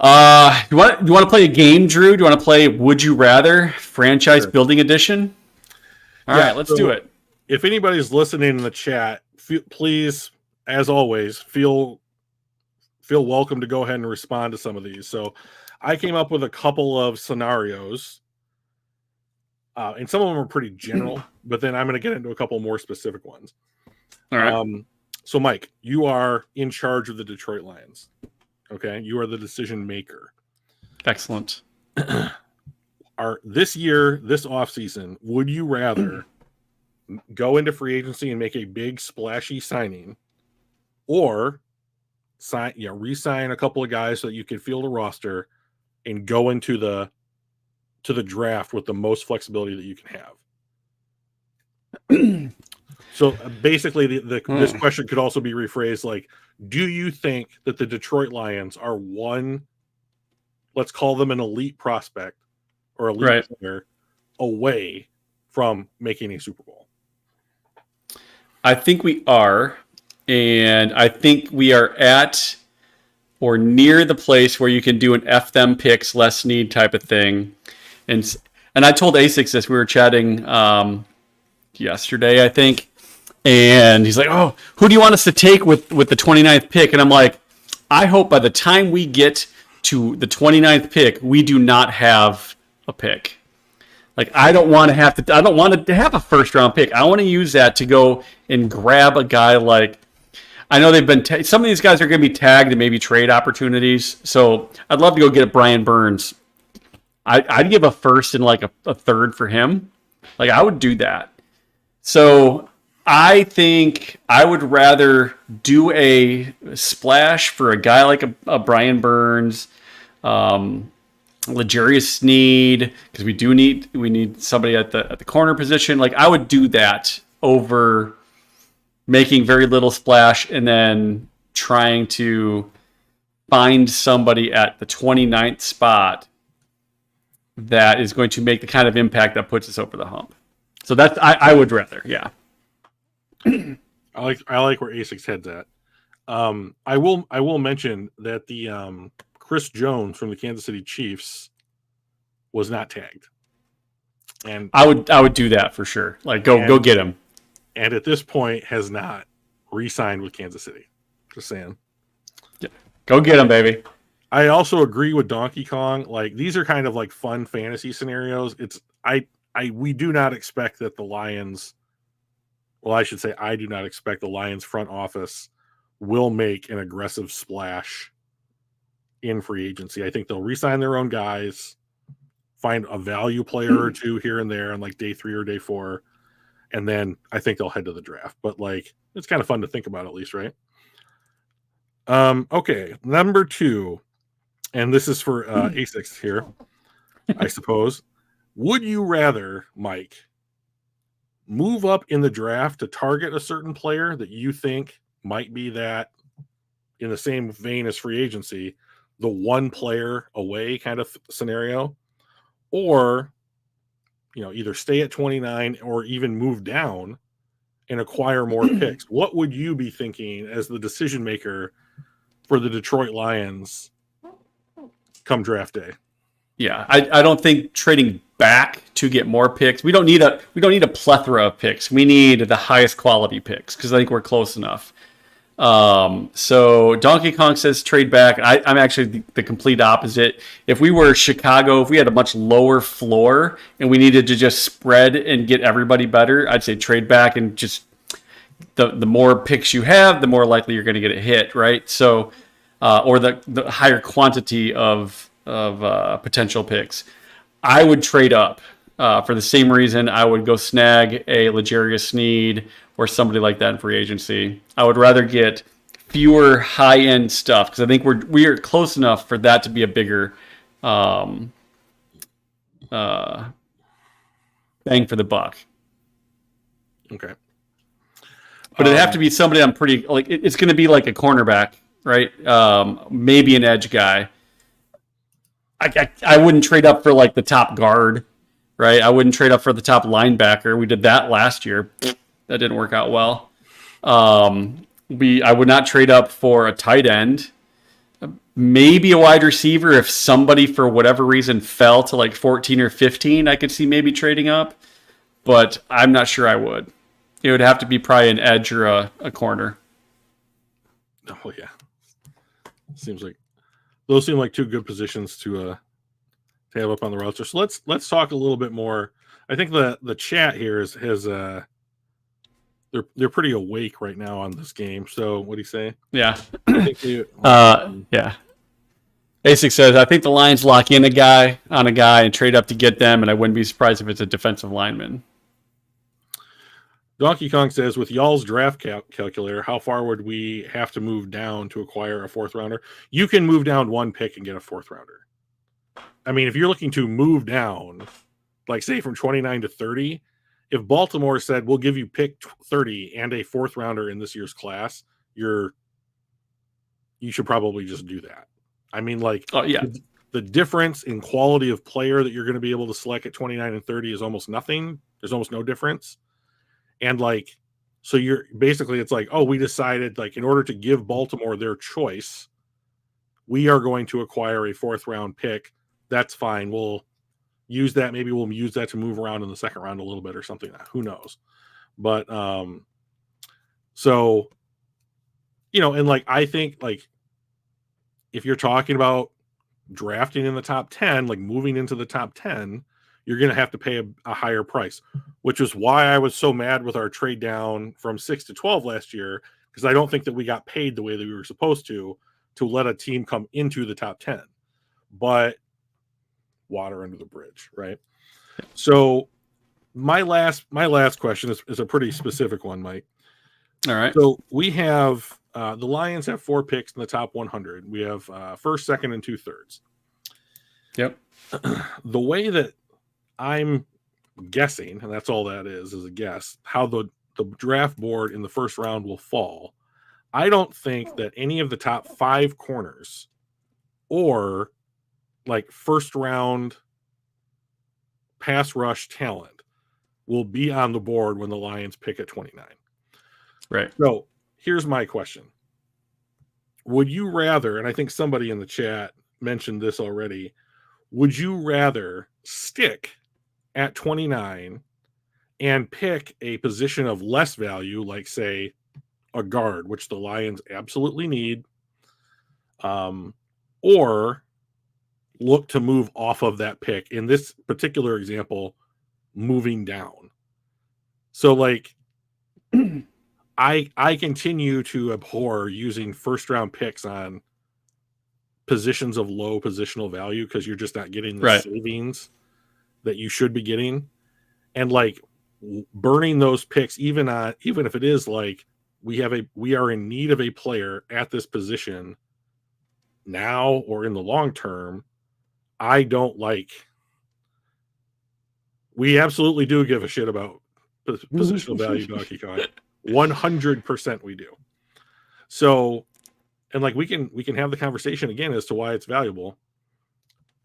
you want to play a game, Drew? Do you want to play Would You Rather Franchise Building Edition? All right, let's do it. If anybody's listening in the chat, please, as always, feel welcome to go ahead and respond to some of these. So I came up with a couple of scenarios, and some of them are pretty general, but then I'm going to get into a couple more specific ones. All right. So, Mike, you are in charge of the Detroit Lions. Okay, you are the decision maker. Excellent. This offseason, would you rather go into free agency and make a big splashy signing, or re-sign a couple of guys so that you can field a roster and go into the draft with the most flexibility that you can have? So basically, this question could also be rephrased like, do you think that the Detroit Lions are one, let's call them an elite prospect or elite player, away from making a Super Bowl? I think we are, and I think we are at or near the place where you can do an F them picks, less need type of thing. And I told ASICS this, we were chatting yesterday, I think, and he's like, oh, who do you want us to take with the 29th pick? And I'm like, I hope by the time we get to the 29th pick, we do not have a pick. Like, I don't want to have a first round pick. I want to use that to go and grab a guy like, I know they've been, some of these guys are going to be tagged and maybe trade opportunities. So I'd love to go get Brian Burns. I'd give a first and like a third for him. Like, I would do that. So I think I would rather do a splash for a guy like a Brian Burns, L'Jarius Sneed, because we need somebody at the corner position. Like, I would do that over making very little splash and then trying to find somebody at the 29th spot that is going to make the kind of impact that puts us over the hump. So that's I would rather, yeah. I like where ASIC's head's at. I will mention that the Chris Jones from the Kansas City Chiefs was not tagged, and I would do that for sure. Like, go get him. And at this point, has not re-signed with Kansas City. Just saying. Yeah. Go get him, baby. I also agree with Donkey Kong. Like, these are kind of like fun fantasy scenarios. We do not expect that the Lions. Well, I should say I do not expect the Lions front office will make an aggressive splash in free agency. I think they'll re-sign their own guys, find a value player or two here and there on like day 3 or day 4, and then I think they'll head to the draft. But like, it's kind of fun to think about at least, right? Okay, number 2, and this is for ASICS here, I suppose. Would you rather, Mike, move up in the draft to target a certain player that you think might be that, in the same vein as free agency, the one player away kind of scenario, or either stay at 29 or even move down and acquire more picks? What would you be thinking as the decision maker for the Detroit Lions come draft day? Yeah, I don't think trading back to get more picks. We don't need a plethora of picks. We need the highest quality picks because I think we're close enough. So Donkey Kong says trade back. I'm actually the complete opposite. If we were Chicago, if we had a much lower floor and we needed to just spread and get everybody better, I'd say trade back, and just the more picks you have, the more likely you're going to get a hit, right? So, or the higher quantity of potential picks. I would trade up for the same reason. I would go snag a L'Jarius Sneed or somebody like that in free agency. I would rather get fewer high-end stuff because I think we are close enough for that to be a bigger bang for the buck. Okay. But it'd have to be somebody I'm pretty like. It's going to be like a cornerback, right? Maybe an edge guy. I wouldn't trade up for like the top guard right? I wouldn't trade up for the top linebacker. We did that last year. That didn't work out well. I would not trade up for a tight end. Maybe a wide receiver if somebody for whatever reason fell to like 14 or 15, I could see maybe trading up, but I'm not sure I would. It would have to be probably an edge or a corner. Oh yeah, seems like those seem like two good positions to have up on the roster. So let's talk a little bit more. I think the chat here has they're pretty awake right now on this game. So what do you say? Yeah. I think yeah. Basic says, I think the Lions lock in a guy and trade up to get them, and I wouldn't be surprised if it's a defensive lineman. Donkey Kong says, with y'all's draft calculator, how far would we have to move down to acquire a fourth rounder? You can move down one pick and get a fourth rounder. I mean, if you're looking to move down, like say from 29 to 30, if Baltimore said, we'll give you pick 30 and a fourth rounder in this year's class, you should probably just do that. I mean, like, the difference in quality of player that you're going to be able to select at 29 and 30 is almost nothing. There's almost no difference. And like, so you're basically, it's like, oh, we decided like in order to give Baltimore their choice, we are going to acquire a fourth round pick. That's fine. We'll use that. Maybe we'll use that to move around in the second round a little bit or something. Who knows? But, so, and like, I think like, if you're talking about drafting in the top 10, like moving into the top 10, you're going to have to pay a higher price, which is why I was so mad with our trade down from 6 to 12 last year, because I don't think that we got paid the way that we were supposed to let a team come into the top 10. But water under the bridge, right? So my last question is a pretty specific one, Mike. All right. So we have the Lions have 4 picks in the top 100. We have first, second, and 2/3. Yep. The way that I'm guessing, and that's all that is a guess, how the draft board in the first round will fall. I don't think that any of the top 5 corners or like first round pass rush talent will be on the board when the Lions pick at 29. Right. So here's my question. Would you rather, and I think somebody in the chat mentioned this already, would you rather stick at 29 and pick a position of less value, like say a guard, which the Lions absolutely need, or look to move off of that pick? In this particular example, moving down. So like I continue to abhor using first round picks on positions of low positional value because you're just not getting the savings that you should be getting. And like burning those picks, even if it is like we are in need of a player at this position now or in the long term, I don't like. We absolutely do give a shit about positional value, Donkey Kong. 100% we do. So, and like we can have the conversation again as to why it's valuable,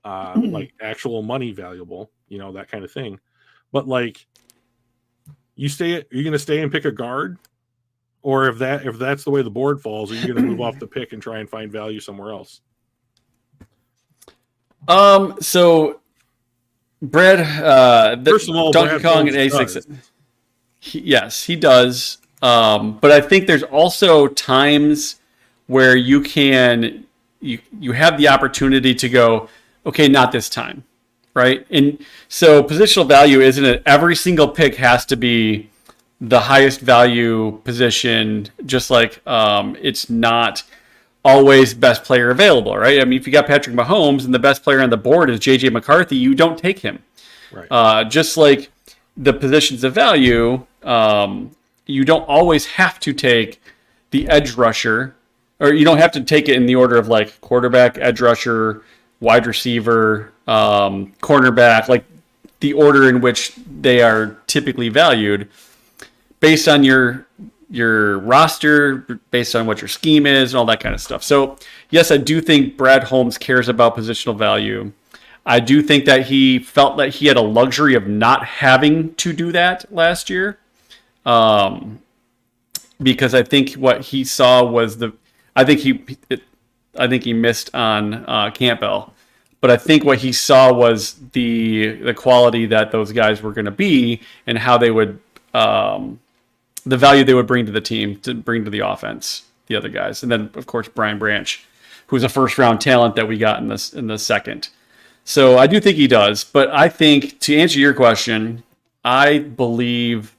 like actual money valuable, that kind of thing. But like, you're going to stay and pick a guard, or if that's the way the board falls, are you going to move off the pick and try and find value somewhere else? So Brad, first of all, Donkey Kong and A6. Yes, he does. But I think there's also times where you have the opportunity to go, okay, not this time, right? And so positional value isn't it? Every single pick has to be the highest value position, just like it's not always best player available, right? I mean, if you got Patrick Mahomes and the best player on the board is J.J. McCarthy, you don't take him. Right. Just like the positions of value, you don't always have to take the edge rusher, or you don't have to take it in the order of like quarterback, edge rusher, wide receiver, cornerback, like the order in which they are typically valued based on your roster, based on what your scheme is and all that kind of stuff. So yes, I do think Brad Holmes cares about positional value. I do think that he felt that he had a luxury of not having to do that last year. Because I think what he saw was I think he missed on Campbell, but I think what he saw was the quality that those guys were going to be and how they would the value they would bring to the team, to bring to the offense, the other guys, and then of course Brian Branch, who's a first round talent that we got in the second. So I do think he does, but I think to answer your question, I believe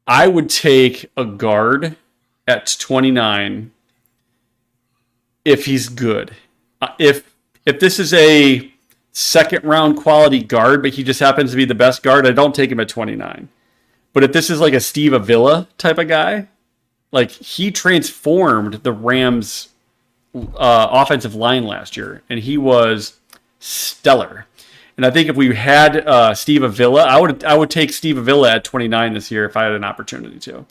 I would take a guard at 29 if he's good. If this is a second round quality guard, but he just happens to be the best guard, I don't take him at 29. But if this is like a Steve Avila type of guy, like he transformed the Rams offensive line last year, and he was stellar. And I think if we had Steve Avila, I would take Steve Avila at 29 this year if I had an opportunity to.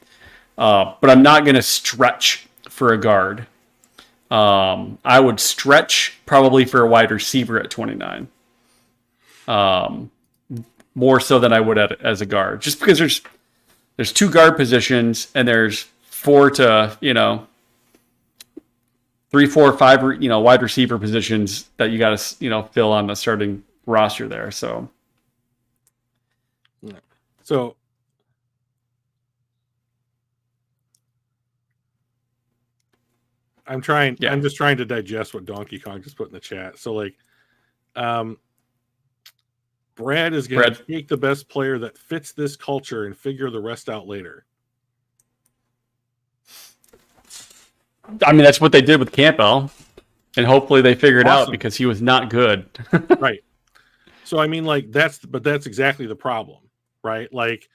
But I'm not going to stretch for a guard. I would stretch probably for a wide receiver at 29. More so than I would as a guard, just because there's two guard positions and there's 4 to 3, 4, 5 wide receiver positions that you got to fill on the starting roster there. So I'm just trying to digest what Donkey Kong just put in the chat. So like Brad is going to take the best player that fits this culture and figure the rest out later. I mean, that's what they did with Campbell, and hopefully they figured out because he was not good. Right. So I mean, like that's exactly the problem, right? Like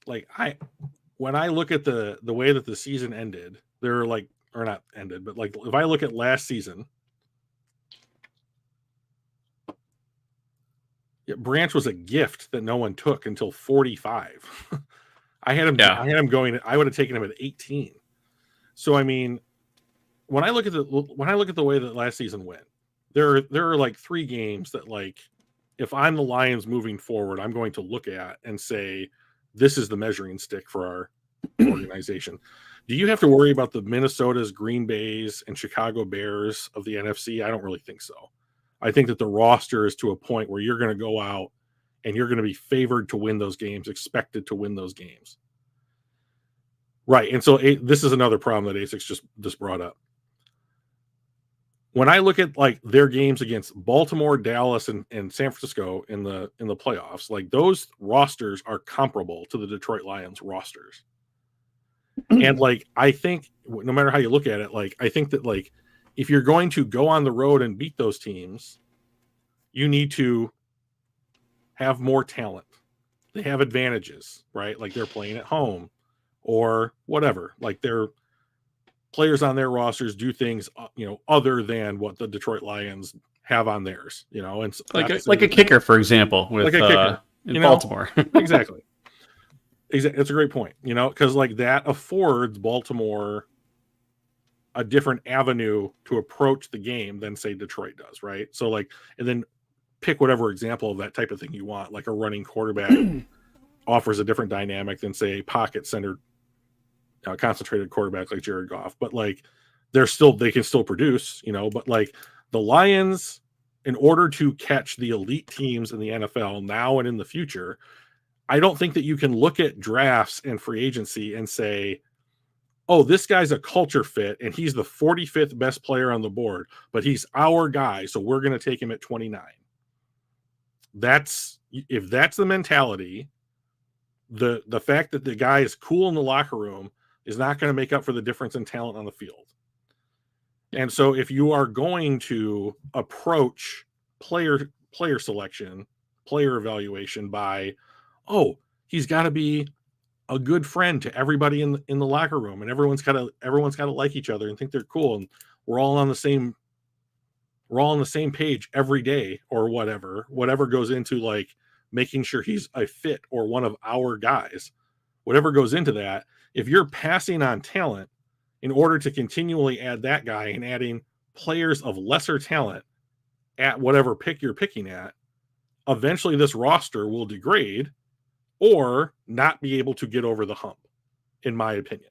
when I look at the way that the season ended, they're like, or not ended, but like if I look at last season, Branch was a gift that no one took until 45. I had him going. I would have taken him at 18. So I mean, when I look at the way that last season went, there are like 3 games that, like, if I'm the Lions moving forward, I'm going to look at and say, this is the measuring stick for our organization. Do you have to worry about the Minnesotas, Green Bays, and Chicago Bears of the NFC? I don't really think so. I think that the roster is to a point where you're going to go out and you're going to be favored to win those games, expected to win those games. Right. And so this is another problem that ASICS just brought up. When I look at like their games against Baltimore, Dallas, and San Francisco in the playoffs, like those rosters are comparable to the Detroit Lions rosters. And like, I think no matter how you look at it, like, I think that like, if you're going to go on the road and beat those teams, you need to have more talent. They have advantages, right? Like they're playing at home or whatever. Like their players on their rosters do things, other than what the Detroit Lions have on theirs, and like a kicker, for example, with like a kicker, in Baltimore. Exactly. It's a great point, because like that affords Baltimore a different avenue to approach the game than say Detroit does, right? So like, and then pick whatever example of that type of thing you want. Like a running quarterback offers a different dynamic than say a pocket centered, concentrated quarterback like Jared Goff. But like, they can still produce, But like the Lions, in order to catch the elite teams in the NFL now and in the future, I don't think that you can look at drafts and free agency and say, oh, this guy's a culture fit and he's the 45th best player on the board, but he's our guy, so we're going to take him at 29. If that's the mentality, the fact that the guy is cool in the locker room is not going to make up for the difference in talent on the field. And so if you are going to approach player selection, player evaluation by, oh, he's got to be a good friend to everybody in the locker room, and everyone's got to like each other and think they're cool, and we're all on the same page every day, or whatever goes into like making sure he's a fit or one of our guys, whatever goes into that. If you're passing on talent in order to continually add that guy and adding players of lesser talent, at whatever pick you're picking at, eventually this roster will degrade or not be able to get over the hump, in my opinion.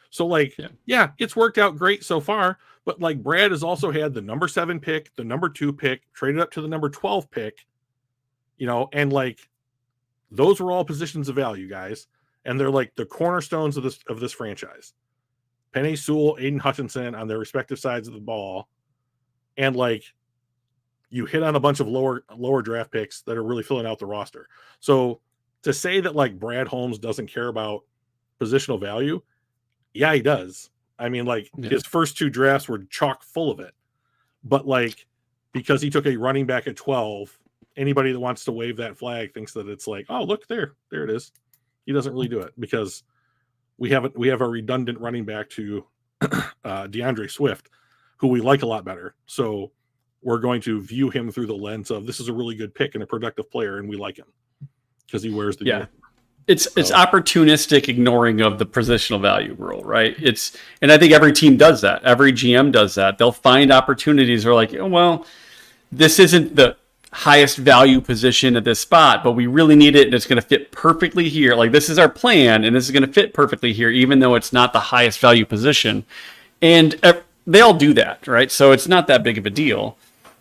So, like, yeah, it's worked out great so far, but like Brad has also had the number 7 pick, the number 2 pick, traded up to the number 12 pick, and like those were all positions of value, guys. And they're like the cornerstones of this franchise. Penei Sewell, Aiden Hutchinson on their respective sides of the ball. And like you hit on a bunch of lower draft picks that are really filling out the roster. So to say that like Brad Holmes doesn't care about positional value, yeah, he does. I mean, like his first 2 drafts were chock full of it. But like because he took a running back at 12, anybody that wants to wave that flag thinks that it's like, oh, look there it is. He doesn't really do it because we have a redundant running back to DeAndre Swift, who we like a lot better. So we're going to view him through the lens of this is a really good pick and a productive player, and we like him because he wears the uniform. It's opportunistic ignoring of the positional value rule, right? And I think every team does that. Every GM does that. They'll find opportunities where like, oh, well, this isn't the highest value position at this spot, but we really need it and it's going to fit perfectly here. Like this is our plan and this is going to fit perfectly here, even though it's not the highest value position. And they all do that, right? So it's not that big of a deal.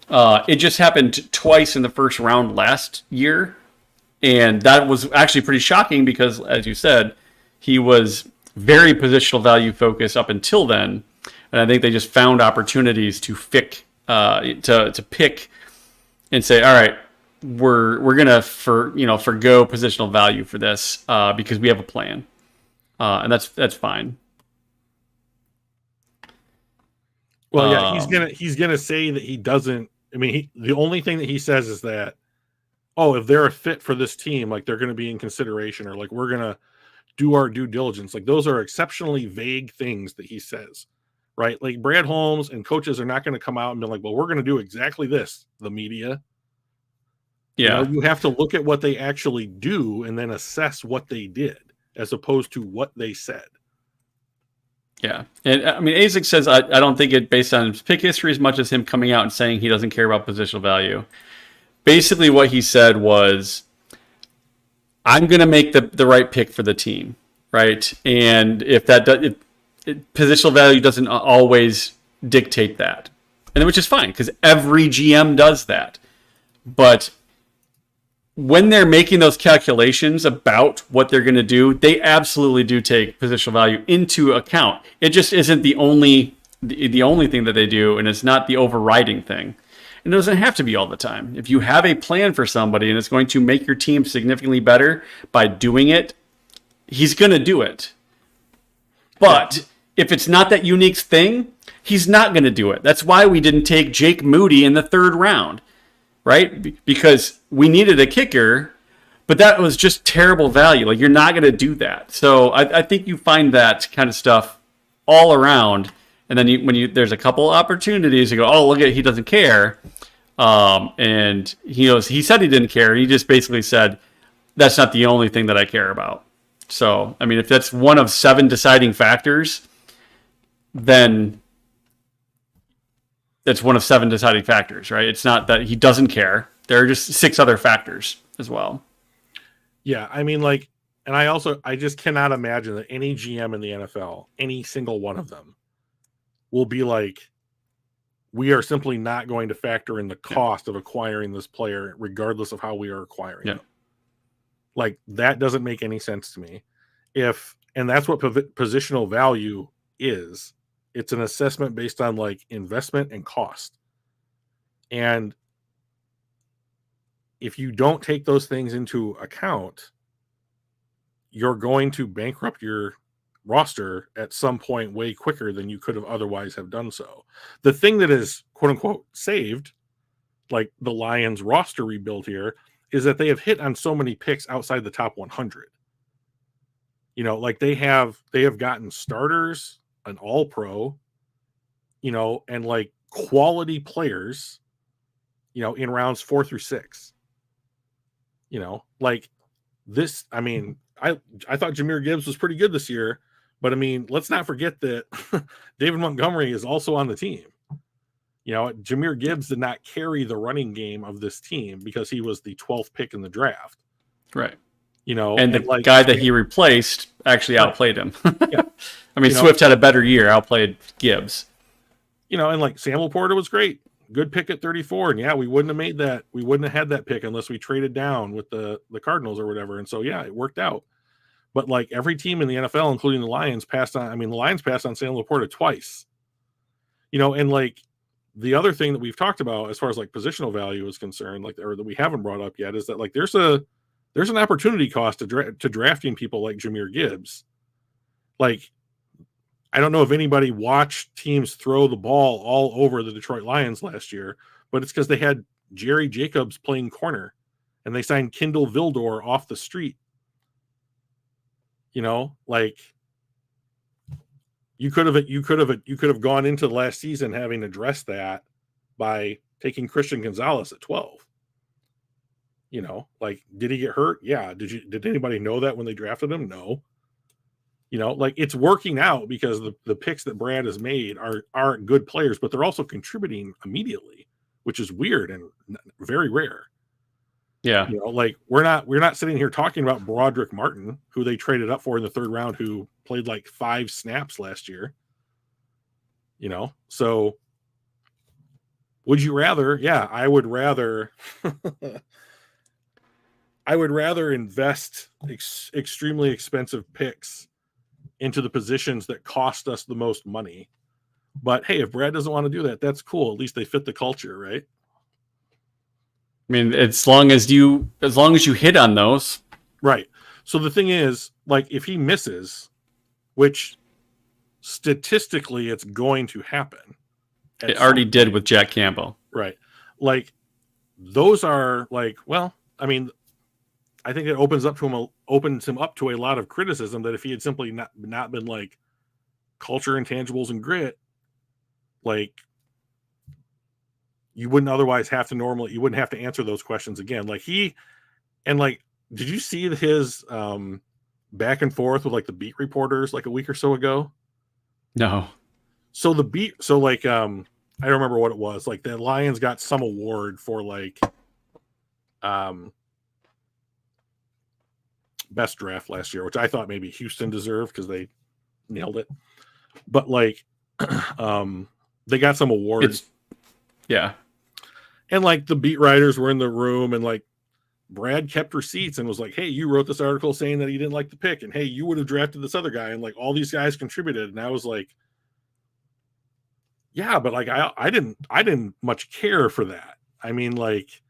It just happened twice in the first round last year. And that was actually pretty shocking because, as you said, he was very positional value focused up until then. And I think they just found opportunities to pick and say, all right, we're gonna forgo positional value for this because we have a plan, and that's fine. Well, yeah, he's gonna say that he doesn't. I mean, the only thing that he says is that, oh, if they're a fit for this team, like they're going to be in consideration, or like we're going to do our due diligence. Like those are exceptionally vague things that he says, right? Like Brad Holmes and coaches are not going to come out and be like, well, we're going to do exactly this. The media. Yeah. You have to look at what they actually do and then assess what they did as opposed to what they said. Yeah. And I mean, Isaac says, I don't think it based on his pick history as much as him coming out and saying he doesn't care about positional value. Basically what he said was, I'm going to make the right pick for the team, right? And if that does, positional value doesn't always dictate that, and which is fine because every GM does that. But when they're making those calculations about what they're going to do, they absolutely do take positional value into account. It just isn't the only thing that they do, and it's not the overriding thing. It doesn't have to be all the time. If you have a plan for somebody and it's going to make your team significantly better by doing it, he's going to do it. But if it's not that unique thing, he's not going to do it. That's why we didn't take Jake Moody in the 3rd round, right? Because we needed a kicker, but that was just terrible value. Like, you're not going to do that. So I think you find that kind of stuff all around. And then there's a couple opportunities, you go, oh, look at, he doesn't care. And he said he didn't care. He just basically said, that's not the only thing that I care about. So, I mean, if that's one of 7 deciding factors, then that's one of 7 deciding factors, right? It's not that he doesn't care. There are just 6 other factors as well. Yeah, I mean, like, and I just cannot imagine that any GM in the NFL, any single one of them, will be like, we are simply not going to factor in the cost of acquiring this player, regardless of how we are acquiring him. Like, that doesn't make any sense to me. And that's what positional value is. It's an assessment based on like investment and cost. And if you don't take those things into account, you're going to bankrupt your roster at some point way quicker than you could have otherwise have done so. The thing that is quote unquote saved, like the Lions roster rebuild here, is that they have hit on so many picks outside the top 100. Like they have gotten starters, an all-pro, and like quality players, in rounds 4 through 6. Like this, I mean, I thought Jahmyr Gibbs was pretty good this year. But I mean, let's not forget that David Montgomery is also on the team. You know, Jahmyr Gibbs did not carry the running game of this team because he was the 12th pick in the draft. Right. You know, And the guy that he replaced actually outplayed him. Yeah. I mean, Swift had a better year, outplayed Gibbs. You know, and like Sam Laporta was great. Good pick at 34. And yeah, we wouldn't have made that. We wouldn't have had that pick unless we traded down with the Cardinals or whatever. And so, yeah, it worked out. But like every team in the NFL, including the Lions, passed on. I mean, the Lions passed on Sam Laporta twice. You know, and like the other thing that we've talked about as far as like positional value is concerned, like, or that we haven't brought up yet, is that like there's an opportunity cost to drafting people like Jahmyr Gibbs. Like, I don't know if anybody watched teams throw the ball all over the Detroit Lions last year, but it's because they had Jerry Jacobs playing corner and they signed Kindle Vildor off the street. You know, like you could have gone into last season having addressed that by taking Christian Gonzalez at 12. You know, like, did he get hurt? Yeah. Did anybody know that when they drafted him? No. You know, like, it's working out because the picks that Brad has made are good players, but they're also contributing immediately, which is weird and very rare. Yeah. You know, like we're not sitting here talking about Broderick Martin, who they traded up for in the 3rd round, who played like 5 snaps last year. You know, so would you rather? Yeah, I would rather. I would rather invest extremely expensive picks into the positions that cost us the most money. But hey, if Brad doesn't want to do that, that's cool. At least they fit the culture, right? I mean, as long as you hit on those. Right. So the thing is, like, if he misses, which statistically it's going to happen. It already did with Jack Campbell. Right. Like, those are like, well, I mean, I think it opens him up to a lot of criticism that if he had simply not been like culture, intangibles, and grit, like, you wouldn't otherwise have to you wouldn't have to answer those questions again. Like did you see his back and forth with like the beat reporters like a week or so ago? No. So I don't remember what it was. Like, the Lions got some award for like best draft last year, which I thought maybe Houston deserved because they nailed it. But like, they got some awards. Yeah. And like the beat writers were in the room, and like Brad kept receipts and was like, hey, you wrote this article saying that he didn't like the pick, and hey, you would have drafted this other guy, and like all these guys contributed. And I was like, yeah, but like I didn't much care for that. I mean, like,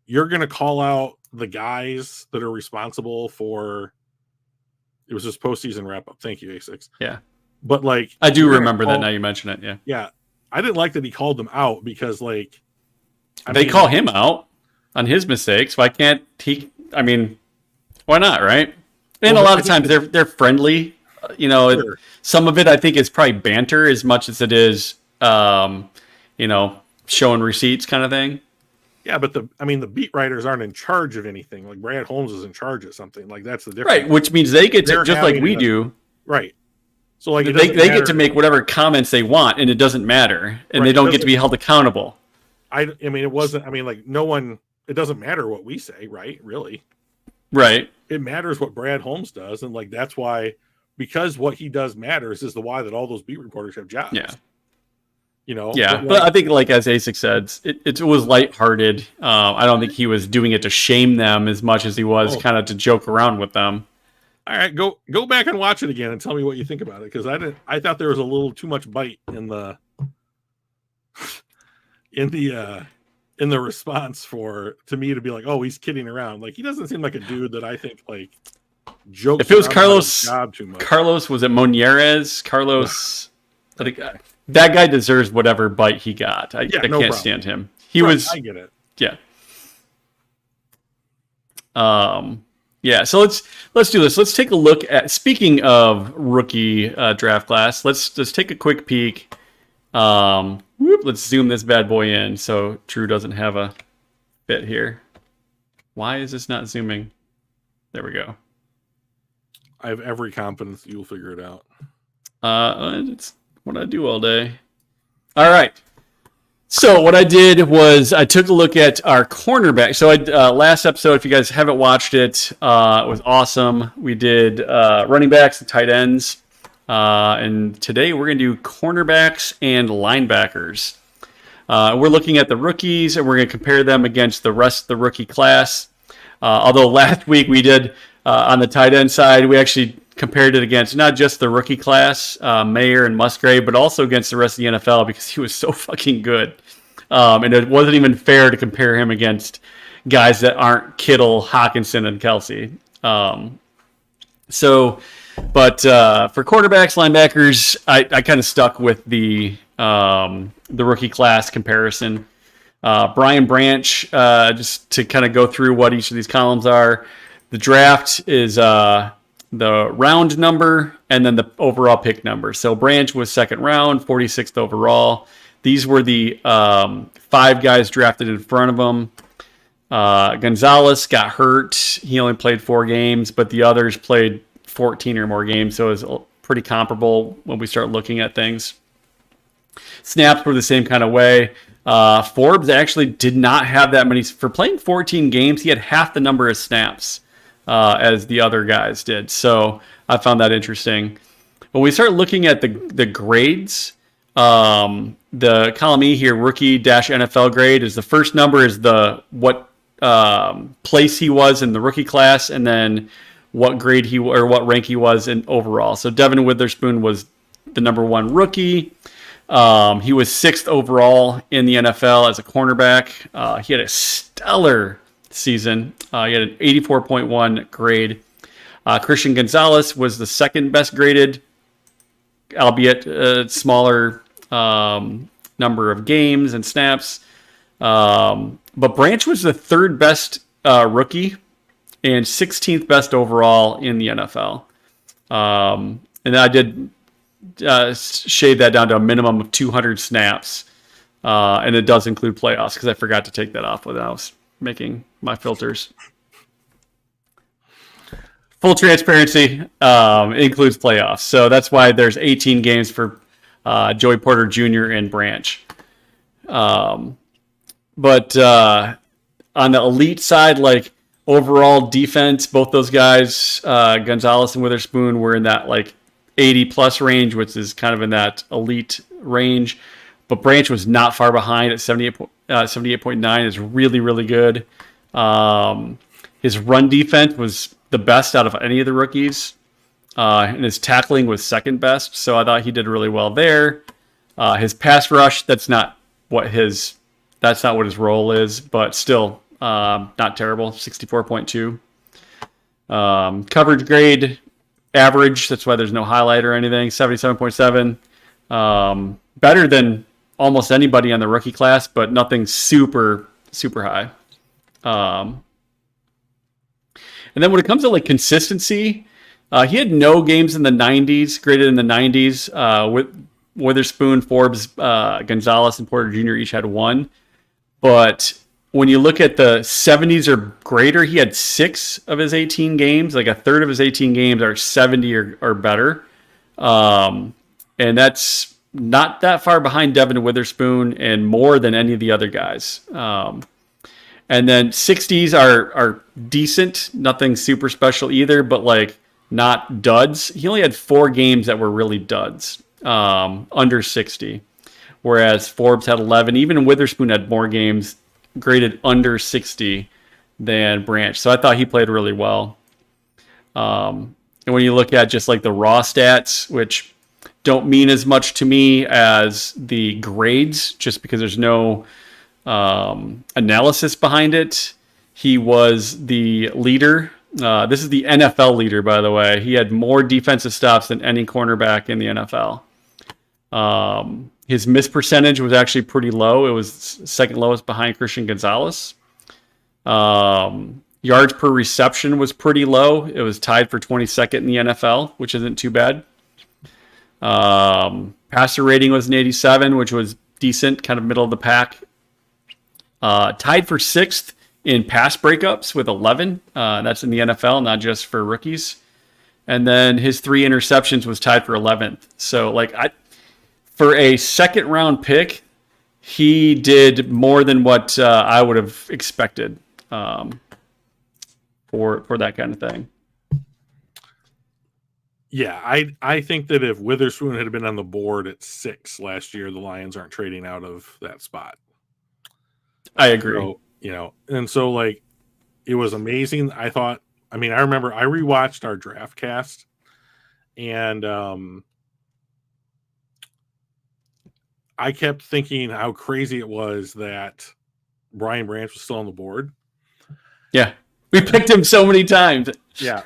you're gonna call out the guys that are responsible for. It was just postseason wrap up. Thank you, A6. Yeah, but like, I do remember that now you mention it. Yeah, yeah. I didn't like that he called them out because like they call him out on his mistakes. Why can't he? I mean, why not? Right? And a lot of times they're friendly. You know, sure. Some of it I think is probably banter as much as it is, you know, showing receipts kind of thing. Yeah, but the beat writers aren't in charge of anything. Like, Brad Holmes is in charge of something. Like, that's the difference. Right, which means they get to, just like we do. Right. So like they get to make whatever comments they want, and it doesn't matter, and they don't get to be held accountable. I mean, it wasn't. I mean, like, no one. It doesn't matter what we say, right? Really. Right. It matters what Brad Holmes does, and like that's why, because what he does matters is the why that all those beat reporters have jobs. Yeah. You know. Yeah, but I think, like as Asic said, it was lighthearted. I don't think he was doing it to shame them as much as he was kind of to joke around with them. All right, go back and watch it again and tell me what you think about it, because I thought there was a little too much bite in the response to me to be like, oh, he's kidding around. Like, he doesn't seem like a dude that I think like jokes. If it was Carlos, too much. Carlos, was it Monyeres? Carlos, that guy deserves whatever bite he got. I can't stand him. I get it. Yeah. Yeah, so let's do this. Let's take a look at, speaking of rookie draft class, let's just take a quick peek. Let's zoom this bad boy in so Drew doesn't have a bit here. Why is this not zooming? There we go. I have every confidence you'll figure it out. It's what I do all day. All right. So what I did was I took a look at our cornerback. So last episode, if you guys haven't watched it, it was awesome. We did running backs and tight ends. And today we're going to do cornerbacks and linebackers. We're looking at the rookies, and we're going to compare them against the rest of the rookie class. Although last week we did, on the tight end side, we actually compared it against not just the rookie class, Mayer and Musgrave, but also against the rest of the NFL because he was so fucking good. And it wasn't even fair to compare him against guys that aren't Kittle, Hawkinson, and Kelsey. But for quarterbacks, linebackers, I kind of stuck with the rookie class comparison. Brian Branch, just to kind of go through what each of these columns are. The draft is the round number and then the overall pick number. So Branch was second round, 46th overall. These were the 5 guys drafted in front of him. Gonzalez got hurt. He only played 4 games, but the others played 14 or more games. So it was pretty comparable when we start looking at things. Snaps were the same kind of way. Forbes actually did not have that many. For playing 14 games, he had half the number of snaps as the other guys did. So I found that interesting. When we start looking at the grades, the column E here, rookie-NFL grade, is the first number is what place he was in the rookie class, and then what grade what rank he was in overall. So Devin Witherspoon was the number 1 rookie. He was 6th overall in the NFL as a cornerback. He had a stellar season. He had an 84.1 grade. Christian Gonzalez was the second best graded, albeit a smaller number of games and snaps. But Branch was the 3rd best rookie and 16th best overall in the NFL. And I did shade that down to a minimum of 200 snaps. And it does include playoffs because I forgot to take that off when I was making my filters. Full transparency, includes playoffs. So that's why there's 18 games for Joey Porter Jr. and Branch. But on the elite side, like overall defense, both those guys, Gonzalez and Witherspoon, were in that like 80 plus range, which is kind of in that elite range. But Branch was not far behind at 78.9 is really, really good. His run defense was the best out of any of the rookies. And his tackling was second best. So I thought he did really well there. His pass rush, that's not what his role is, but still not terrible, 64.2. Coverage grade, average. That's why there's no highlight or anything, 77.7. Better than almost anybody on the rookie class, but nothing super, super high. And then when it comes to like consistency, he had no games in the 90s, graded in the 90s. With Witherspoon, Forbes, Gonzalez, and Porter Jr. each had 1. But when you look at the 70s or greater, he had 6 of his 18 games. Like a third of his 18 games are 70 or better. And that's not that far behind Devin Witherspoon and more than any of the other guys. And then 60s are decent, nothing super special either, but like not duds. He only had 4 games that were really duds, under 60. Whereas Forbes had 11. Even Witherspoon had more games graded under 60 than Branch. So I thought he played really well. And when you look at just like the raw stats, which don't mean as much to me as the grades, just because there's no analysis behind it. He was the leader. This is the NFL leader, by the way. He had more defensive stops than any cornerback in the NFL. His miss percentage was actually pretty low. It was second lowest behind Christian Gonzalez. Yards per reception was pretty low. It was tied for 22nd in the NFL, which isn't too bad. Passer rating was an 87, which was decent, kind of middle of the pack. Tied for 6th in pass breakups with 11. That's in the NFL, not just for rookies. And then his 3 interceptions was tied for 11th. So, like, for a second round pick, he did more than what I would have expected for that kind of thing. Yeah, I think that if Witherspoon had been on the board at 6 last year, the Lions aren't trading out of that spot. I agree. So, and so like it was amazing. I remember I rewatched our draft cast, and I kept thinking how crazy it was that Brian Branch was still on the board. Yeah, we picked him so many times. Yeah.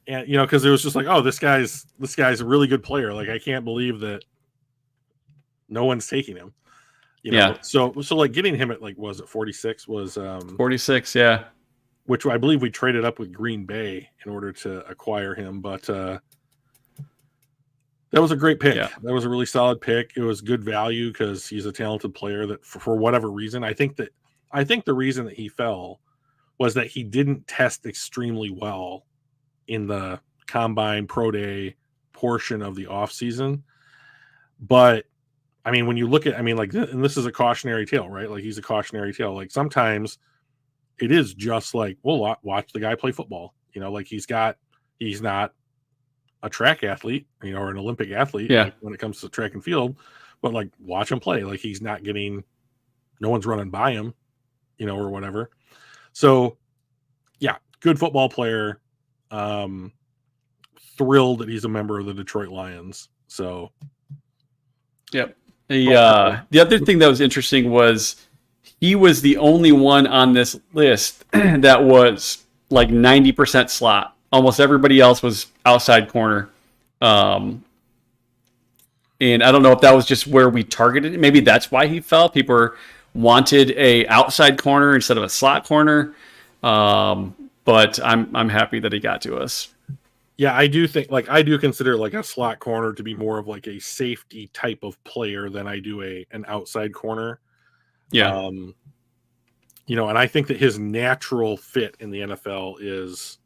And because it was just like, oh, this guy's a really good player. Like, I can't believe that no one's taking him. Yeah. So like getting him at 46 was 46, yeah. Which I believe we traded up with Green Bay in order to acquire him, but that was a great pick. Yeah. That was a really solid pick. It was good value because he's a talented player that for whatever reason, I think the reason that he fell was that he didn't test extremely well in the combine pro day portion of the off season. But I mean, when you look at, and this is a cautionary tale, right? Like, he's a cautionary tale. Like, sometimes it is just like, well, watch the guy play football. Like, he's not a track athlete, or an Olympic athlete, when it comes to track and field, but like, watch him play. Like, he's not getting, no one's running by him, or whatever. So yeah, good football player. Thrilled that he's a member of the Detroit Lions. So, yep. The other thing that was interesting was he was the only one on this list that was like 90% slot. Almost everybody else was outside corner. And I don't know if that was just where we targeted it. Maybe that's why he fell. People wanted a outside corner instead of a slot corner. But I'm happy that he got to us. Yeah, I do think, I do consider like a slot corner to be more of like a safety type of player than I do an outside corner. Yeah. And I think that his natural fit in the NFL is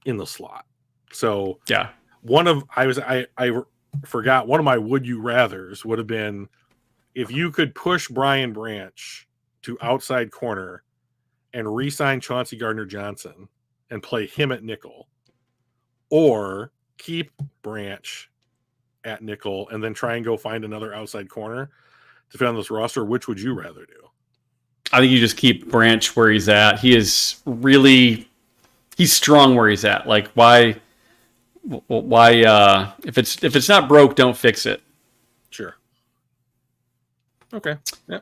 in the slot. So yeah, I forgot one of my would you rathers would have been if you could push Brian Branch to outside corner and re-sign Chauncey Gardner-Johnson and play him at nickel, or keep Branch at nickel and then try and go find another outside corner to fit on this roster. Which would you rather do? I think you just keep Branch where he's at. He's strong where he's at. Like, why if it's not broke, don't fix it.Ure. Okay. Yeah.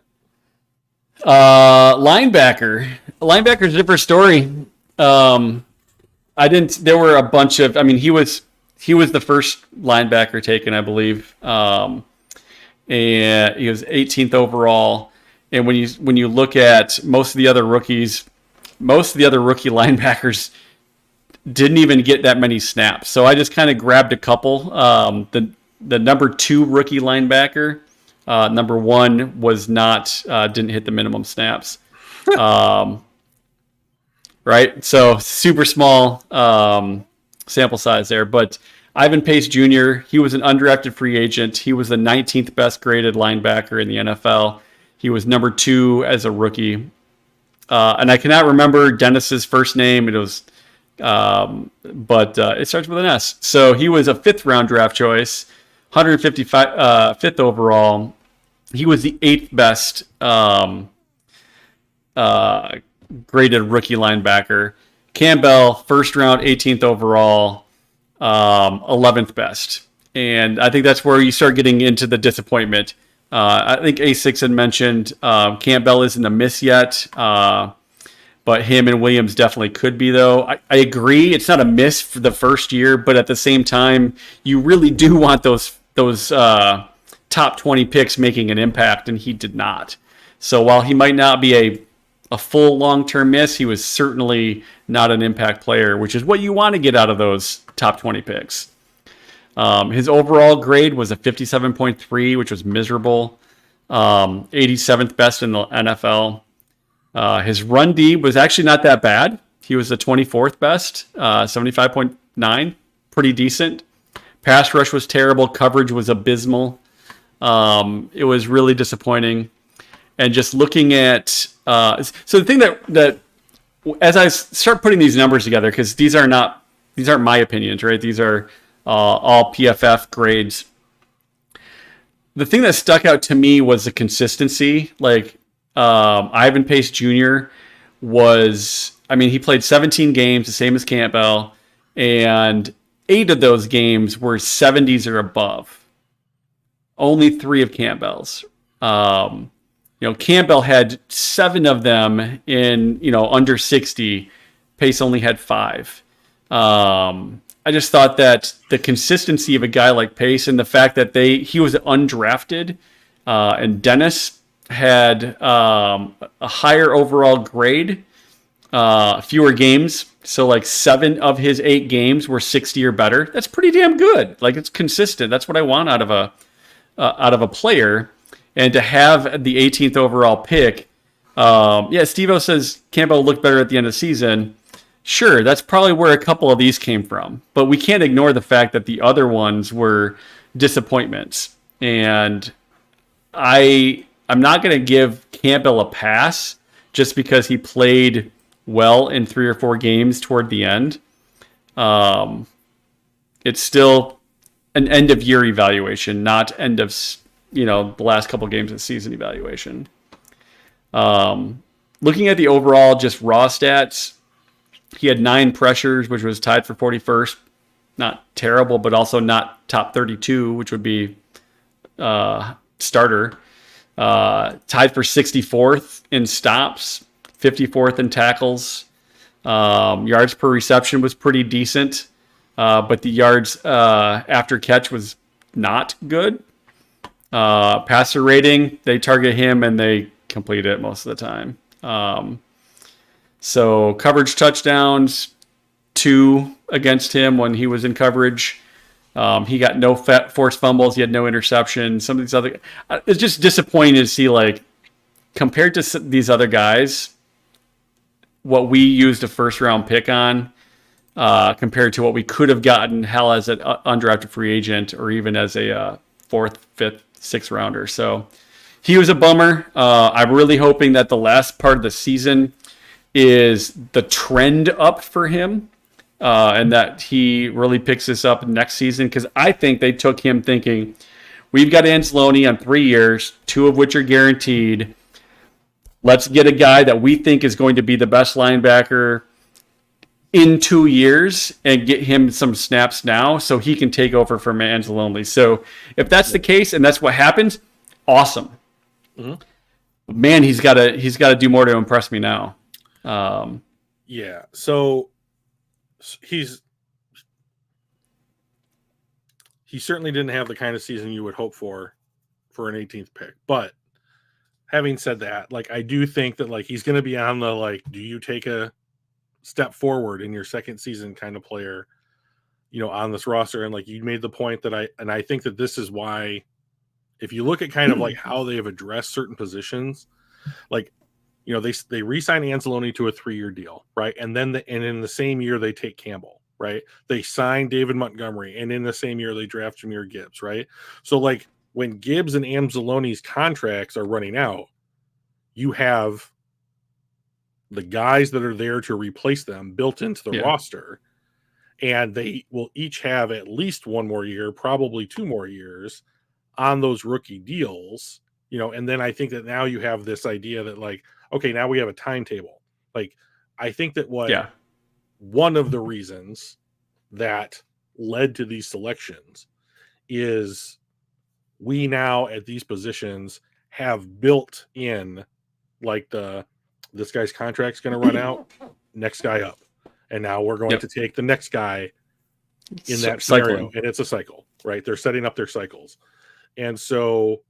Linebacker's a different story. There were a bunch of, he was the first linebacker taken, I believe. And he was 18th overall. And when you look at most of the other rookie linebackers didn't even get that many snaps. So I just kind of grabbed a couple. The number 2 rookie linebacker, number 1 was didn't hit the minimum snaps. Right? So super small sample size there. But Ivan Pace Jr., he was an undrafted free agent. He was the 19th best graded linebacker in the NFL. He was number 2 as a rookie. And I cannot remember Dennis's first name. It was, but it starts with an S. So he was a 5th round draft choice, 5th overall. He was the 8th best graded rookie linebacker. Campbell, 1st round, 18th overall, 11th best. And I think that's where you start getting into the disappointment. I think A6 had mentioned Campbell isn't a miss yet, but him and Williams definitely could be, though. I agree. It's not a miss for the first year, but at the same time, you really do want those top 20 picks making an impact, and he did not. So while he might not be a full long-term miss, he was certainly not an impact player, which is what you want to get out of those top 20 picks. His overall grade was a 57.3, which was miserable. 87th best in the NFL. His run D was actually not that bad. He was the 24th best, 75.9, pretty decent. Pass rush was terrible. Coverage was abysmal. It was really disappointing. And just looking at so the thing that as I start putting these numbers together, because these aren't my opinions, right? These are all PFF grades. The thing that stuck out to me was the consistency. Like Ivan Pace Jr. he played 17 games, the same as Campbell, and 8 of those games were 70s or above. Only 3 of Campbell's. Campbell had 7 of them in, under 60. Pace only had 5. I just thought that the consistency of a guy like Pace and the fact that he was undrafted, and Dennis had a higher overall grade, fewer games. So like 7 of his 8 games were 60 or better. That's pretty damn good. Like, it's consistent. That's what I want out of a player. And to have the 18th overall pick, Steve-O says Campbell looked better at the end of the season. Sure, that's probably where a couple of these came from. But we can't ignore the fact that the other ones were disappointments. And I'm not going to give Campbell a pass just because he played well in 3 or 4 games toward the end. It's still an end-of-year evaluation, not end of the last couple games of the season evaluation. Looking at the overall just raw stats, he had 9 pressures, which was tied for 41st. Not terrible, but also not top 32, which would be starter. Tied for 64th in stops, 54th in tackles. Yards per reception was pretty decent, but the yards after catch was not good. Passer rating, they target him and they complete it most of the time. So coverage touchdowns, 2 against him when he was in coverage. He got no forced fumbles. He had no interceptions. Some of these other, it's just disappointing to see, like, compared to these other guys, what we used a first round pick on, compared to what we could have gotten as an undrafted free agent or even as a 4th, 5th, 6th rounder. So he was a bummer. I'm really hoping that the last part of the season is the trend up for him, and that he really picks this up next season, because I think they took him thinking, we've got Anzalone on 3 years, 2 of which are guaranteed. Let's get a guy that we think is going to be the best linebacker in 2 years and get him some snaps now so he can take over from Anzalone. So if that's the case and that's what happens, awesome. Mm-hmm. Man, he's got to do more to impress me now. So he certainly didn't have the kind of season you would hope for an 18th pick. But having said that, like, I do think that, like, he's going to be on the, like, do you take a step forward in your second season kind of player, on this roster. And, like, you made the point that I think that this is why, if you look at kind of like how they have addressed certain positions, like, they re-sign Anzalone to a 3-year deal, right? And then in the same year they take Campbell, right? They sign David Montgomery, and in the same year they draft Jahmyr Gibbs, right? So, like, when Gibbs and Anzalone's contracts are running out, you have the guys that are there to replace them built into the roster, and they will each have at least 1 more year, probably 2 more years on those rookie deals, and then I think that now you have this idea that, like, okay, now we have a timetable. Like, I think that one of the reasons that led to these selections is we now at these positions have built in, like, this guy's contract's going to run out, next guy up. And now we're going to take the next guy in that scenario. And it's a cycle, right? They're setting up their cycles. And so,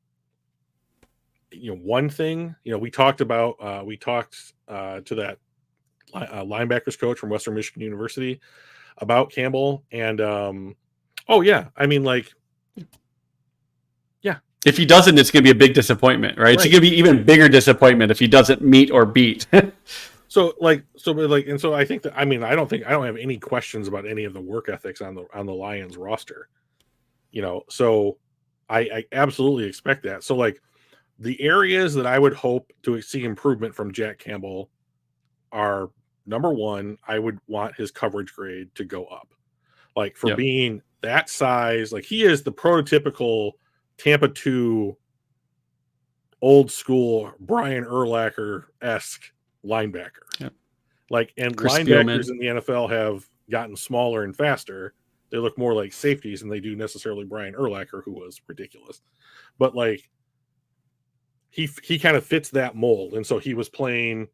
one thing, we talked to that linebackers coach from Western Michigan University about Campbell. And, if he doesn't, it's going to be a big disappointment, right? It's going to be even bigger disappointment if he doesn't meet or beat. So I think that, I don't have any questions about any of the work ethics on the Lions roster, so I absolutely expect that. So like the areas that I would hope to see improvement from Jack Campbell are, number one, I would want his coverage grade to go up. Like for Yep. being that size, like he is the prototypical Tampa 2 old school Brian Urlacher-esque linebacker. Yep. Like, and Chris linebackers Spielman. in the NFL have gotten smaller and faster. They look more like safeties than they do necessarily Brian Urlacher, who was ridiculous. But like he kind of fits that mold. And so he was playing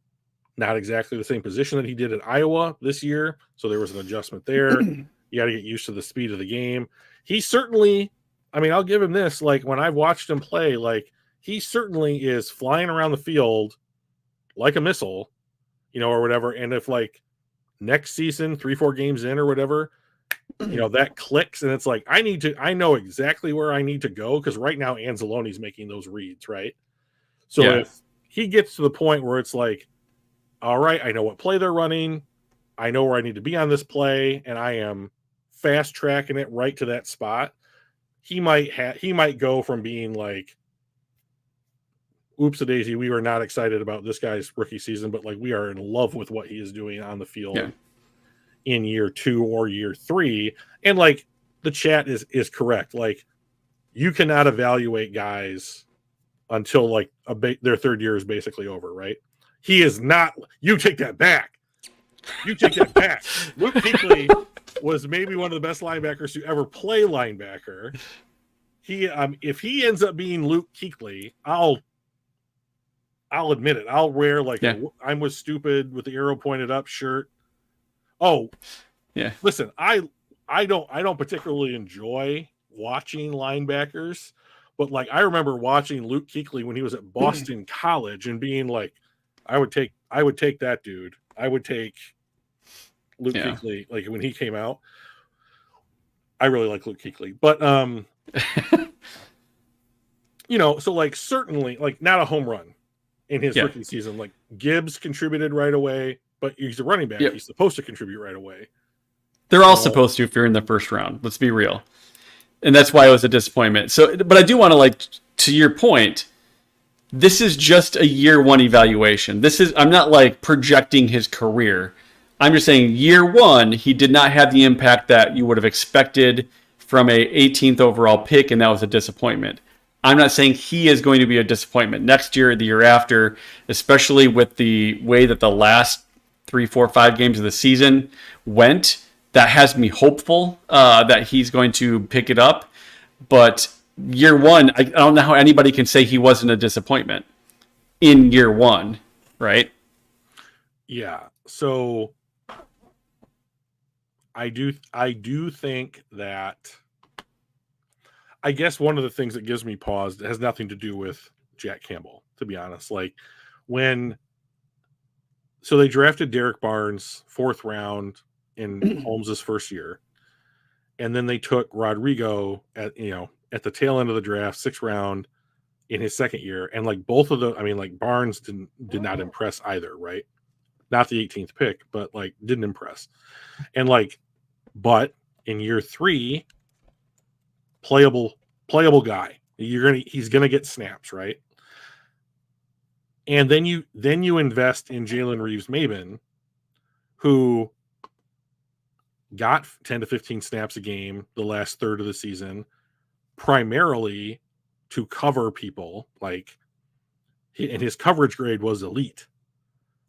not exactly the same position that he did at Iowa this year. So there was an adjustment there. You got to get used to the speed of the game. He certainly, I mean, I'll give him this. Like when I've watched him play, like he certainly is flying around the field like a missile, you know, or whatever. And if like next season, 3-4 games in or whatever, you know, that clicks and it's like, I know exactly where I need to go. Cause right now Anzalone's making those reads, right? So Yeah. if he gets to the point where it's like, all right, I know what play they're running. I know where I need to be on this play, and I am fast tracking it right to that spot. He might go from being like, oops a daisy, we were not excited about this guy's rookie season, but like we are in love with what he is doing on the field in year 2 or year 3. And like the chat is correct. Like you cannot evaluate guys until like their third year is basically over, right? He is not. You take that back. You take that back. Luke Kuechly was maybe one of the best linebackers to ever play linebacker. He, if he ends up being Luke Kuechly, I'll admit it. I'll wear like I'm was stupid with the arrow pointed up shirt. Oh, yeah. Listen, I don't particularly enjoy watching linebackers, but like I remember watching Luke Kuechly when he was at Boston College and being like, I would take that dude. I would take Luke Kuechly, like when he came out. I really like Luke Kuechly. But you know, so like certainly like not a home run in his rookie season. Like Gibbs contributed right away, but he's a running back. Yep. He's supposed to contribute right away. They're all supposed to if you're in the first round. Let's be real. And that's why it was a disappointment. So, but I do want to, like, to your point, this is just a year 1 evaluation. I'm not like projecting his career. I'm just saying year 1, he did not have the impact that you would have expected from a 18th overall pick, and that was a disappointment. I'm not saying he is going to be a disappointment next year or the year after, especially with the way that the last 3, 4, 5 games of the season went. That has me hopeful that he's going to pick it up. But year 1, I don't know how anybody can say he wasn't a disappointment in year 1, right? Yeah. So I do think that, I guess one of the things that gives me pause has nothing to do with Jack Campbell, to be honest. Like so they drafted Derek Barnes 4th round in Holmes's first year. And then they took Rodrigo at the tail end of the draft, 6th round in his second year. And like both of them, I mean, like Barnes did not impress either, right? Not the 18th pick, but like didn't impress. And like, but in year 3, playable guy. He's gonna get snaps, right? And then you invest in Jalen Reeves-Maybin, who got 10 to 15 snaps a game the last third of the season, primarily to cover people. Like, and his coverage grade was elite.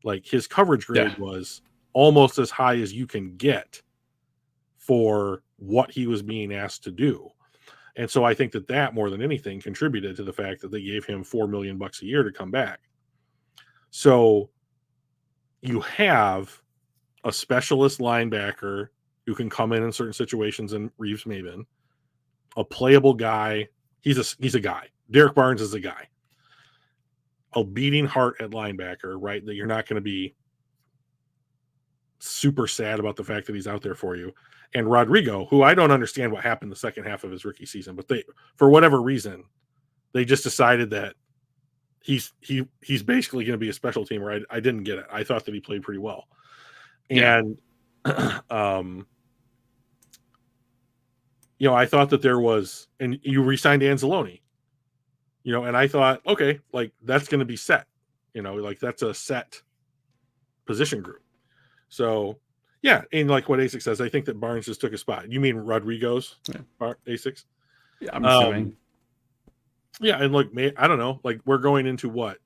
Like his coverage grade was almost as high as you can get for what he was being asked to do. And so I think that more than anything contributed to the fact that they gave him $4 million a year to come back. So you have a specialist linebacker who can come in certain situations in Reeves-Maybin, a playable guy. He's a guy. Derek Barnes is a guy. A beating heart at linebacker, right? That you're not going to be super sad about the fact that he's out there for you. And Rodrigo, who I don't understand what happened the second half of his rookie season, but for whatever reason, they just decided that he's basically going to be a special teamer. I didn't get it. I thought that he played pretty well. And I thought that there was, and you re-signed Anzalone, and I thought, okay, like that's going to be set, like that's a set position group. So, yeah, and like what ASIC says, I think that Barnes just took a spot. You mean Rodrigo's ASIC? Yeah, I'm assuming. Yeah, and like, I don't know, like we're going into what?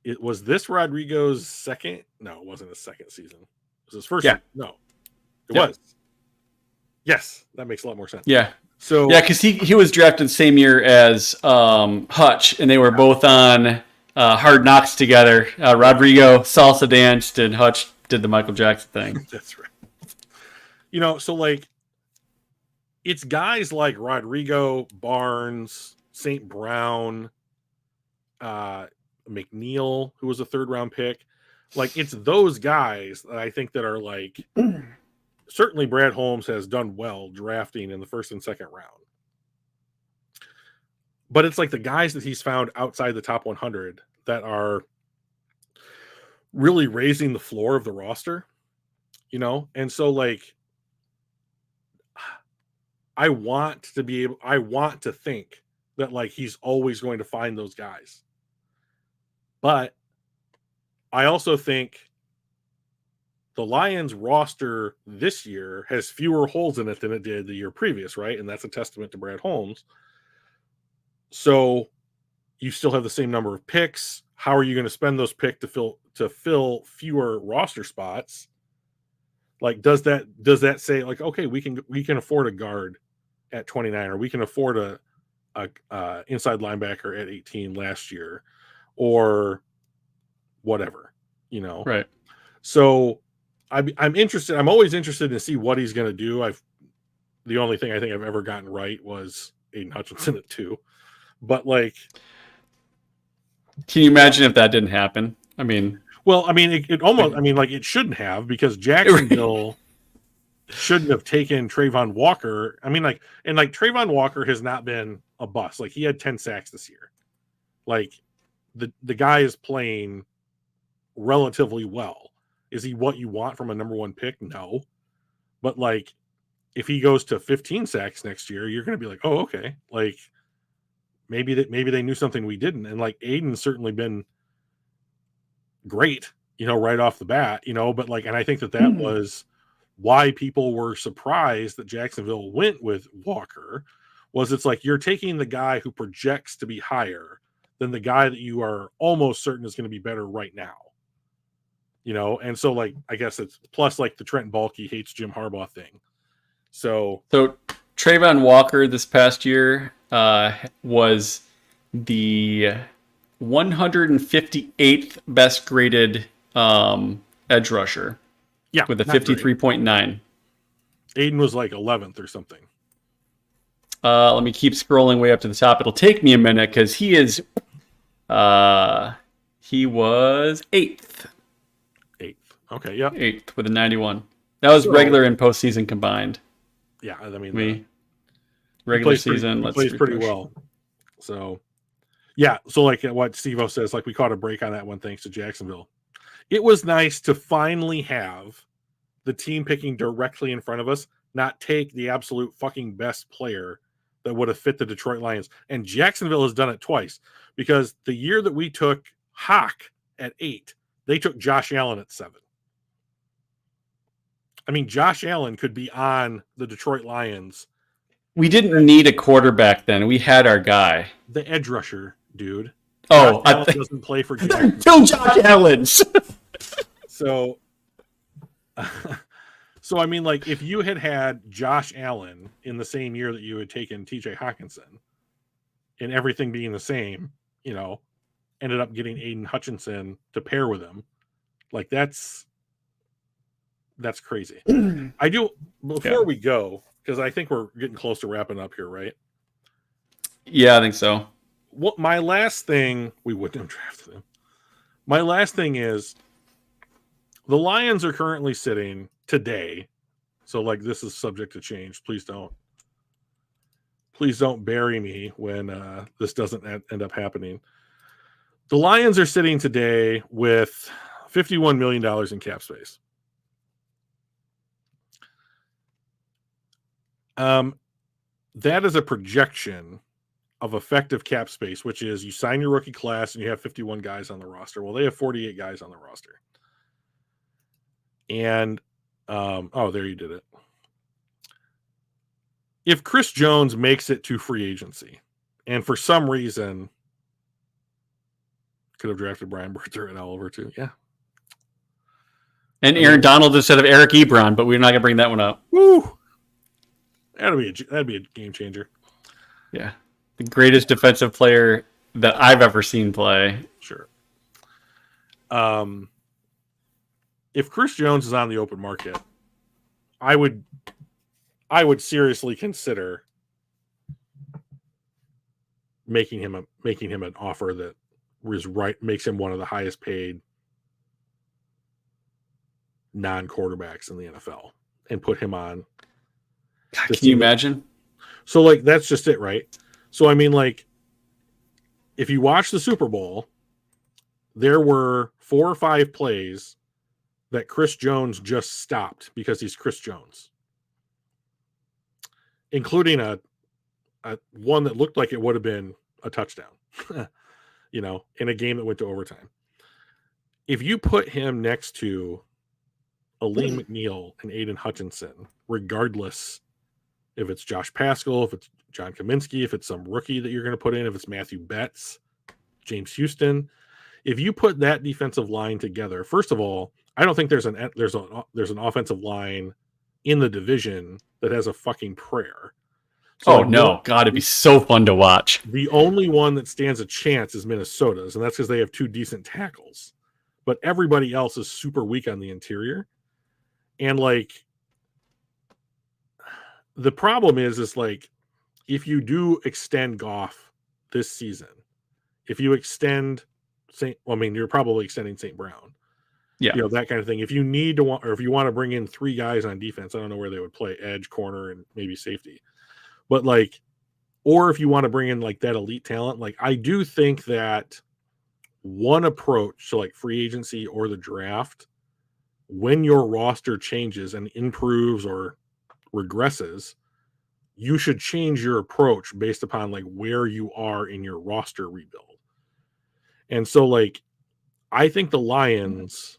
It was this Rodrigo's second? No, it wasn't his second season. It was his first. Yeah. No, it was. Yes, that makes a lot more sense. Yeah. So yeah, because he was drafted the same year as Hutch, and they were both on Hard Knocks together. Rodrigo salsa danced, and Hutch did the Michael Jackson thing. That's right. So like, it's guys like Rodrigo, Barnes, St. Brown, McNeil, who was a 3rd-round pick. Like, it's those guys that I think that are like, certainly Brad Holmes has done well drafting in the 1st and 2nd round. But it's like the guys that he's found outside the top 100 that are really raising the floor of the roster, And so like, I want to think that like he's always going to find those guys. But I also think the Lions roster this year has fewer holes in it than it did the year previous, right? And that's a testament to Brad Holmes. So you still have the same number of picks. How are you going to spend those picks to fill fewer roster spots? Like, does that say like, okay, we can afford a guard at 29, or we can afford a inside linebacker at 18 last year, or whatever, Right. So I'm interested. I'm always interested to see what he's going to do. The only thing I think I've ever gotten right was Aiden Hutchinson at 2, but like, can you imagine if that didn't happen? I mean, it almost. I mean, like it shouldn't have, because Jacksonville shouldn't have taken Trayvon Walker. I mean, like, and like Trayvon Walker has not been a bust. Like, he had 10 sacks this year. Like, the guy is playing relatively well. Is he what you want from a number 1 pick? No. But like, if he goes to 15 sacks next year, you're going to be like, oh, okay. Like, maybe they knew something we didn't. And like, Aiden's certainly been great, right off the bat, but like, and I think that was why people were surprised that Jacksonville went with Walker. Was it's like, you're taking the guy who projects to be higher than the guy that you are almost certain is going to be better right now. And so like, I guess it's plus like the Trent Baalke hates Jim Harbaugh thing. So Trayvon Walker this past year was the 158th best graded edge rusher. Yeah, with a 53.9. Aiden was like 11th or something. Let me keep scrolling way up to the top. It'll take me a minute because he was 8th. 8th. Okay, yeah. 8th with a 91. That was regular and postseason combined. Yeah, I mean, regular season. He plays pretty well. So, yeah. So, like what Steve-O says, like we caught a break on that one thanks to Jacksonville. It was nice to finally have the team picking directly in front of us, not take the absolute fucking best player that would have fit the Detroit Lions. And Jacksonville has done it twice, because the year that we took Hawk at 8, they took Josh Allen at 7. I mean, Josh Allen could be on the Detroit Lions. We didn't need a quarterback then. We had our guy. The edge rusher, dude. Oh, Josh Allen doesn't play for Jacksonville. Two Josh Allens. So I mean, like, if you had Josh Allen in the same year that you had taken TJ Hawkinson, and everything being the same, ended up getting Aiden Hutchinson to pair with him, like that's crazy. Before we go, because I think we're getting close to wrapping up here, right? Yeah, I think so. What my last thing, we wouldn't have drafted him. My last thing is, the Lions are currently sitting today. So like, this is subject to change. Please don't bury me when this doesn't end up happening. The Lions are sitting today with $51 million in cap space. That is a projection of effective cap space, which is you sign your rookie class and you have 51 guys on the roster. Well, they have 48 guys on the roster. And, there you did it. If Chris Jones makes it to free agency, and for some reason could have drafted Brian Berger and Oliver too. Yeah. And Aaron Donald instead of Eric Ebron, but we're not gonna bring that one up. Woo! That'd be a game changer. Yeah. The greatest defensive player that I've ever seen play. Sure. If Chris Jones is on the open market, I would seriously consider making him an offer that makes him one of the highest paid non-quarterbacks in the NFL and put him on. God, can you imagine? So like that's just it, right? So I mean, like, if you watch the Super Bowl, there were 4 or 5 plays that Chris Jones just stopped because he's Chris Jones, including a one that looked like it would have been a touchdown, in a game that went to overtime. If you put him next to Aleem McNeil and Aiden Hutchinson, regardless if it's Josh Paschal, if it's John Kaminsky, if it's some rookie that you're going to put in, if it's Matthew Betts, James Houston, if you put that defensive line together, first of all, I don't think there's an offensive line in the division that has a fucking prayer. So no. God, it'd be so fun to watch. The only one that stands a chance is Minnesota's, and that's because they have 2 decent tackles. But everybody else is super weak on the interior. And, like, the problem is like, if you do extend Goff this season, if you extend you're probably extending St. Brown. Yeah. That kind of thing. If you need to or if you want to bring in 3 guys on defense, I don't know where they would play, edge, corner, and maybe safety. But like, or if you want to bring in like that elite talent, like I do think that one approach to like free agency or the draft, when your roster changes and improves or regresses, you should change your approach based upon like where you are in your roster rebuild. And so like, I think the Lions,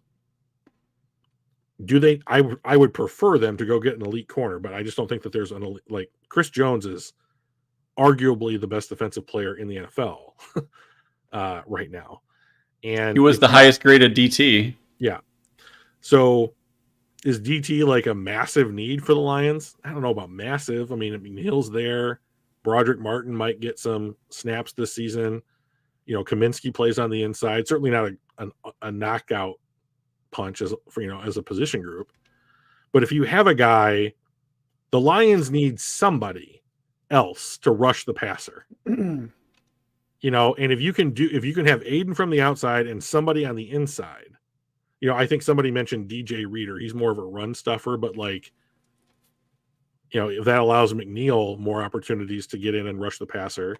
I would prefer them to go get an elite corner, but I just don't think that there's an elite, like Chris Jones is arguably the best defensive player in the NFL right now. And he was the highest graded DT. Yeah. So is DT like a massive need for the Lions? I don't know about massive. I mean, Hill's there. Broderick Martin might get some snaps this season. Kaminsky plays on the inside. Certainly not a knockout punch as a position group. But if you have a guy, the Lions need somebody else to rush the passer. And if you can have Aiden from the outside and somebody on the inside. I think somebody mentioned DJ Reader. He's more of a run stuffer, but like, if that allows McNeil more opportunities to get in and rush the passer,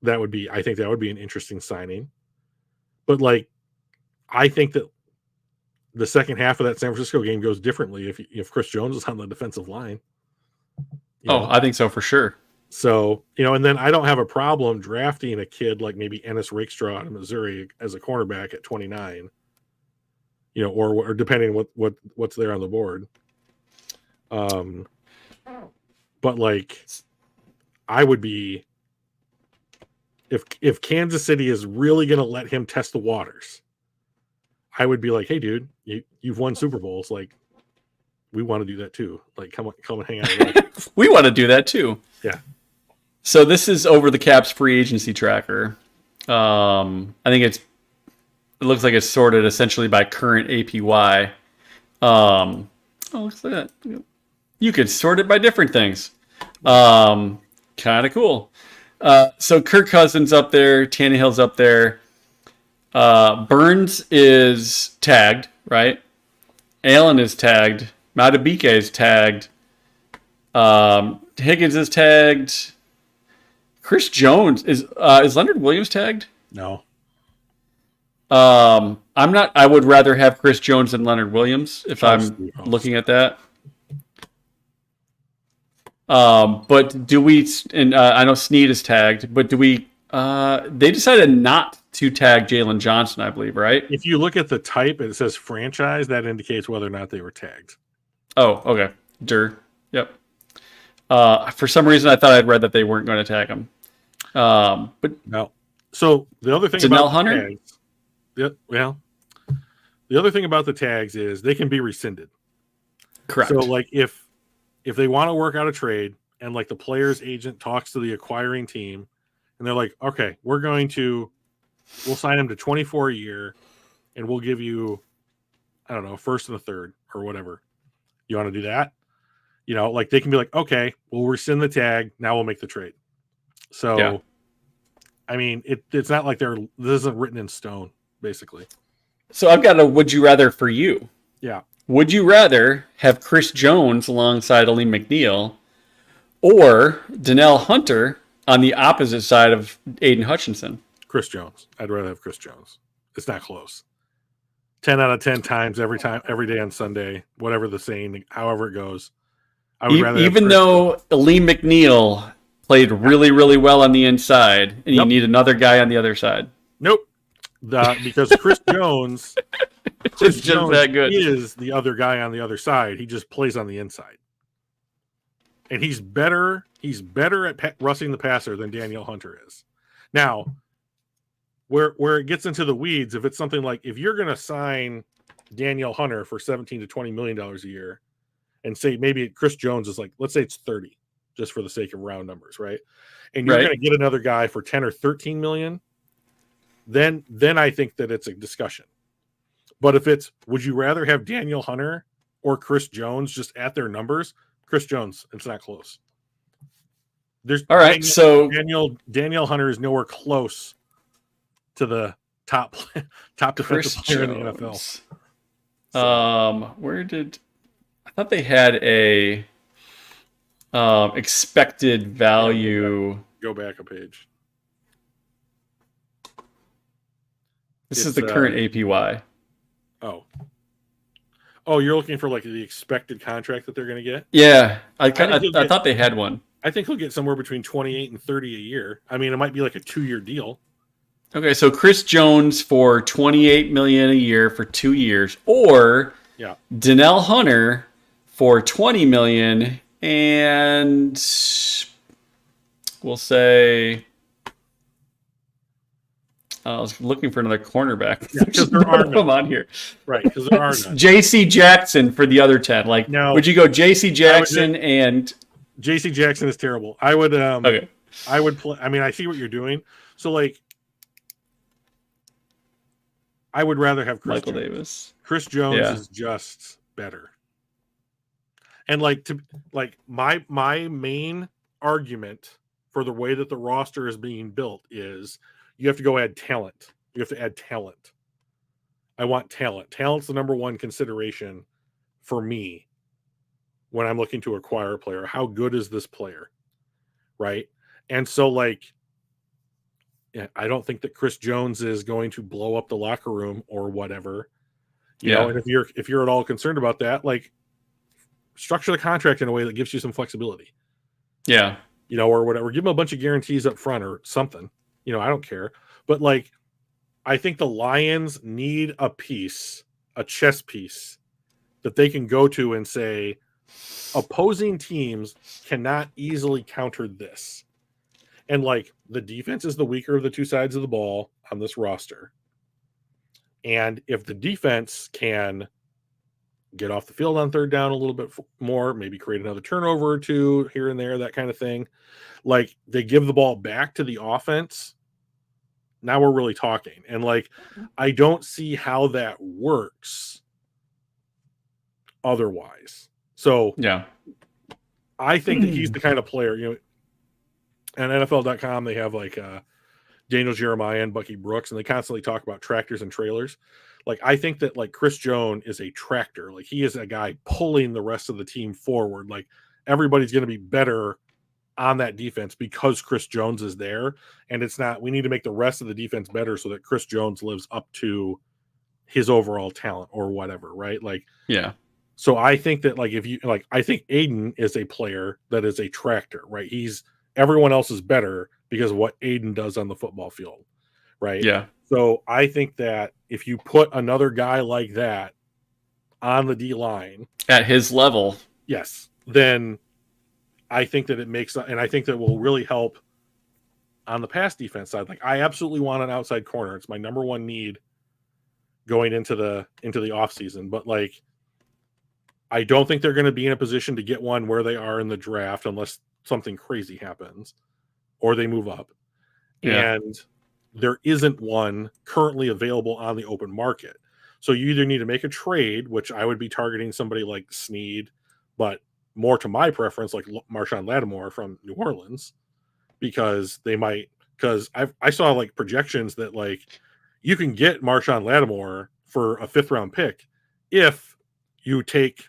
I think that would be an interesting signing. But like, I think that the second half of that San Francisco game goes differently if Chris Jones is on the defensive line. I think so for sure. So, and then I don't have a problem drafting a kid like maybe Ennis Rakestraw out of Missouri as a cornerback at 29, or depending on what's there on the board. But like, I would be, if Kansas City is really going to let him test the waters, I would be like, hey, dude, you've won Super Bowls. Like, we want to do that too. Like, come and hang out. We want to do that too. Yeah. So this is Over the Cap's free agency tracker. I think it looks like it's sorted essentially by current APY. Looks like that. You could sort it by different things. Kind of cool. So Kirk Cousins up there, Tannehill's up there. Burns is tagged, right? Allen is tagged. Madubuike is tagged. Higgins is tagged. Chris Jones is Leonard Williams tagged? No. I'm not. I would rather have Chris Jones than Leonard Williams if I'm looking at that. But do we? And I know Snead is tagged, but do we? They decided not to tag Jalen Johnson, I believe, right? If you look at the type, it says franchise. That indicates whether or not they were tagged. Oh, okay. Yep. For some reason, I thought I'd read that they weren't going to tag him. But no. So the other thing Janelle about Hunter? tags, the other thing about the tags is they can be rescinded. Correct. So like if they want to work out a trade and like the player's agent talks to the acquiring team and they're like, okay, we'll sign him to 24 a year and we'll give you, I don't know, first and a third or whatever. You want to do that? You know, like they can be like, okay, we'll rescind the tag. Now we'll make the trade. So, yeah. I mean, it's not like this isn't written in stone, basically. So I've got a would you rather for you. Yeah. Would you rather have Chris Jones alongside Aleem McNeil or Danielle Hunter on the opposite side of Aiden Hutchinson? Chris Jones. I'd rather have Chris Jones. It's not close. 10 out of 10 times every day on Sunday, whatever the saying, however it goes. I would rather even though Aleem McNeil played really, really well on the inside, and you need another guy on the other side. Nope. Because Chris Jones, that good. is the other guy on the other side. He just plays on the inside. And he's better at rushing the passer than Danielle Hunter is. Now, where it gets into the weeds, if it's something like if you're going to sign Danielle Hunter for $17 to $20 million a year and say maybe Chris Jones is like, let's say it's 30 just for the sake of round numbers, right? And you're going to get another guy for 10 or 13 million, then I think that it's a discussion. But if it's, would you rather have Danielle Hunter or Chris Jones just at their numbers? Chris Jones, it's not close. All right, Danielle Hunter is nowhere close to the top defensive player in the NFL. So. I thought they had a expected value. Go back a page. This is the current APY. Oh, you're looking for like the expected contract that they're going to get? Yeah, I thought they had one. I think he'll get somewhere between 28 and 30 a year. I mean, it might be like a 2-year deal. Okay, so Chris Jones for $28 million a year for 2 years, or Danielle Hunter for $20 million, and we'll say I was looking for another cornerback. Because there are none on here, right? Because there are none. J.C. Jackson for the other 10. Like, no, would you go J.C. Jackson and J.C. Jackson is terrible. I would. Okay. I would play. I mean, I see what you're doing. So like, I would rather have Michael Davis. Chris Jones is just better. And my main argument for the way that the roster is being built is you have to go add talent. You have to add talent. I want talent. Talent's the number one consideration for me when I'm looking to acquire a player. How good is this player? Right? And so I don't think that Chris Jones is going to blow up the locker room or whatever. You know, and if you're at all concerned about that, like, structure the contract in a way that gives you some flexibility. Yeah. You know, or whatever. Give them a bunch of guarantees up front or something. You know, I don't care. But I think the Lions need a chess piece that they can go to and say, opposing teams cannot easily counter this. And the defense is the weaker of the two sides of the ball on this roster. And if the defense can get off the field on third down a little bit more, maybe create another turnover or two here and there, that kind of thing. They give the ball back to the offense. Now we're really talking. And I don't see how that works otherwise. So I think that he's the kind of player, you know, on NFL.com, they have Daniel Jeremiah and Bucky Brooks, and they constantly talk about tractors and trailers. I think that Chris Jones is a tractor. He is a guy pulling the rest of the team forward. Everybody's going to be better on that defense because Chris Jones is there. And it's not, we need to make the rest of the defense better so that Chris Jones lives up to his overall talent or whatever. Right. So I think that like if you like, I think Aiden is a player that is a tractor, right? Everyone else is better because of what Aiden does on the football field, right? Yeah. So I think that if you put another guy like that on the D line At his level, yes, then I think that it makes, and I think that will really help on the pass defense side. Like I absolutely want an outside corner. It's my number one need going into the off season, but like I don't think they're going to be in a position to get one where they are in the draft unless something crazy happens or they move up. Yeah. And there isn't one currently available on the open market. So you either need to make a trade, which I would be targeting somebody like Snead, but more to my preference, like Marshawn Lattimore from New Orleans, because I saw like projections that like you can get Marshawn Lattimore for a 5th round pick if you take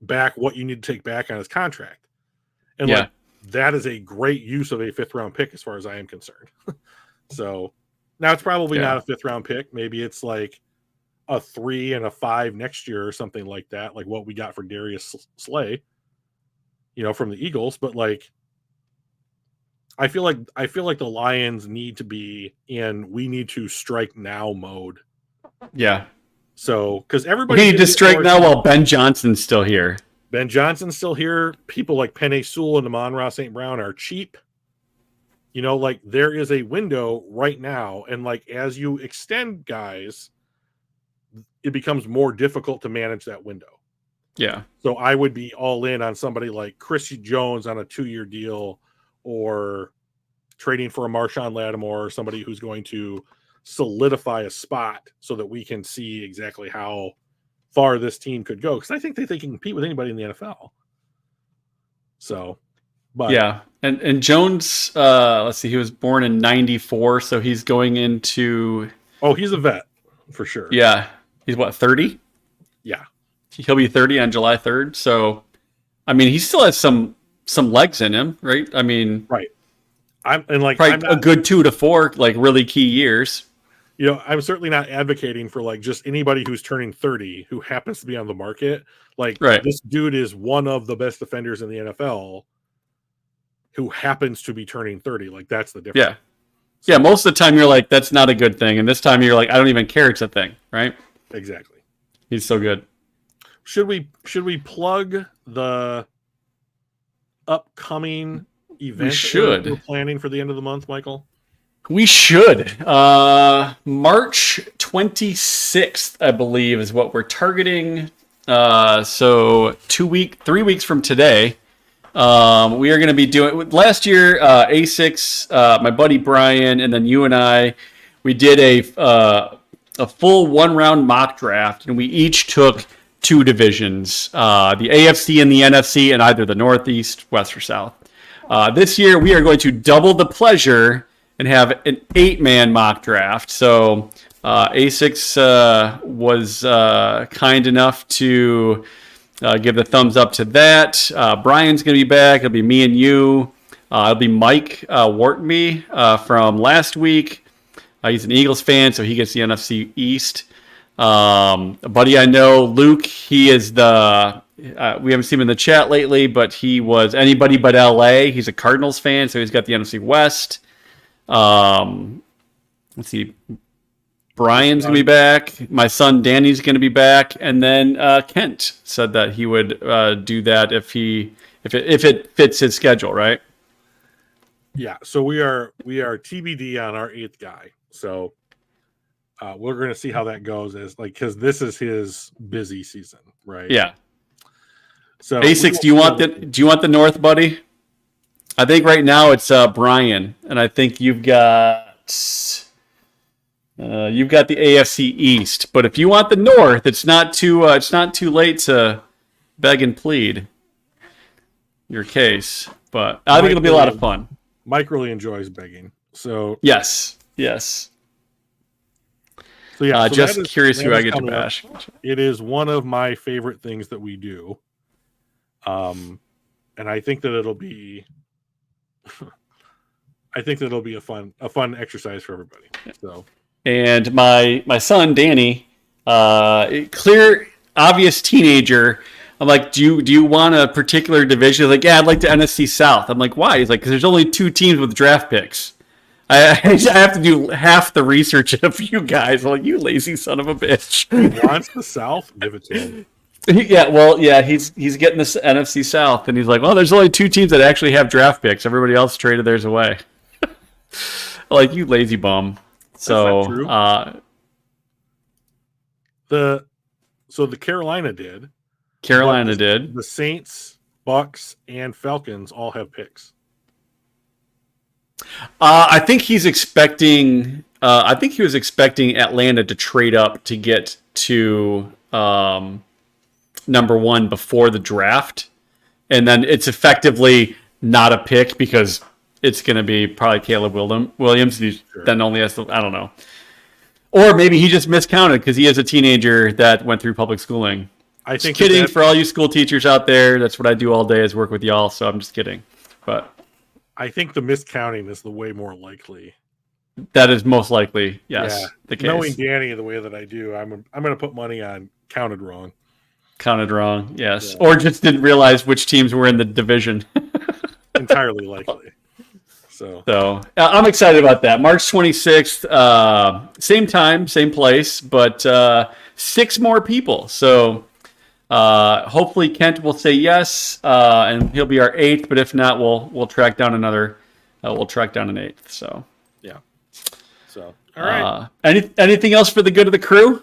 back what you need to take back on his contract. And like that is a great use of a 5th round pick as far as I am concerned. So now it's probably not a 5th round pick. Maybe it's like a 3 and a 5 next year or something like that, like what we got for Darius Slay, from the Eagles. But like I feel like the Lions need to be in we need to strike now mode. Yeah. So because everybody need to strike now while Ben Johnson's still here. Ben Johnson's still here. People like Penei Sewell and Amon-Ra St. Brown are cheap. Like there is a window right now, and like as you extend guys, it becomes more difficult to manage that window. Yeah. So I would be all in on somebody like Chris Jones on a 2-year deal, or trading for a Marshawn Lattimore, or somebody who's going to solidify a spot so that we can see exactly how far this team could go. Because I think they can compete with anybody in the NFL. So, but yeah. And Jones, let's see, he was born in 94, so he's going into... Oh, he's a vet, for sure. Yeah. He's what, 30? Yeah. He'll be 30 on July 3rd. So, I mean, he still has some legs in him, right? I mean... Right. I'm not, a good 2 to 4, like, really key years. I'm certainly not advocating for, like, just anybody who's turning 30 who happens to be on the market. Like, this dude is one of the best defenders in the NFL who happens to be turning 30. Like, that's the difference. Yeah. So, yeah, most of the time you're like, that's not a good thing. And this time you're like, I don't even care it's a thing, right? Exactly. He's so good. Should we plug the upcoming event we're planning for the end of the month, Michael? We should. March 26th, I believe, is what we're targeting. So 3 weeks from today, we are going to be doing... Last year, A6, my buddy Brian, and then you and I, we did a full 1-round mock draft, and we each took 2 divisions, the AFC and the NFC, and either the Northeast, West, or South. This year, we are going to double the pleasure and have an 8-man mock draft. So A6 was kind enough to give the thumbs up to that. Brian's going to be back. It'll be me and you. It'll be Mike Whartonby from last week. He's an Eagles fan, so he gets the NFC East. A buddy I know, Luke, he is we haven't seen him in the chat lately, but he was anybody but LA. He's a Cardinals fan, so he's got the NFC West. Let's see. Brian's going to be back. My son Danny's going to be back. And then Kent said that he would do that if it fits his schedule, right? Yeah, so we are TBD on our 8th guy. So we're going to see how that goes, because this is his busy season, right? Yeah. So A6, do you want the North, buddy? I think right now it's Brian, and I think you've got the AFC East. But if you want the North, it's not too late to beg and plead your case. But I think it'll be a lot of fun. Mike really enjoys begging, so yes. So yeah, just curious who I get to bash. It is one of my favorite things that we do, and I think that it'll be. I think that'll be a fun exercise for everybody. So, and my son Danny, clear obvious teenager, I'm like, do you want a particular division? He's like, yeah, I'd like the NFC South. I'm like, why? He's like, because there's only 2 teams with draft picks. I have to do half the research of you guys. I'm like, you lazy son of a bitch. He wants the South. Give it to him. He's getting this NFC South, and he's like, well, there's only 2 teams that actually have draft picks. Everybody else traded theirs away. Like, you lazy bum. So, That's not true. The Carolina did. The Saints, Bucks, and Falcons all have picks. I think he's expecting. I think he was expecting Atlanta to trade up to get to number 1 before the draft, and then it's effectively not a pick because it's going to be probably Caleb Williams. Sure. Then only has to. I don't know. Or maybe he just miscounted because he is a teenager that went through public schooling. I think just kidding for all you school teachers out there. That's what I do all day is work with y'all. So I'm just kidding. But I think the miscounting is the way more likely. That is most likely, yes, the case. Knowing Danny the way that I do, I'm going to put money on counted wrong. Counted wrong, yes. Yeah. Or just didn't realize which teams were in the division. Entirely likely. So I'm excited about that. March 26th, same time, same place, but 6 more people. So hopefully Kent will say yes, and he'll be our 8th. But if not, we'll track down another. We'll track down an 8th. So yeah. So all right. Anything else for the good of the crew?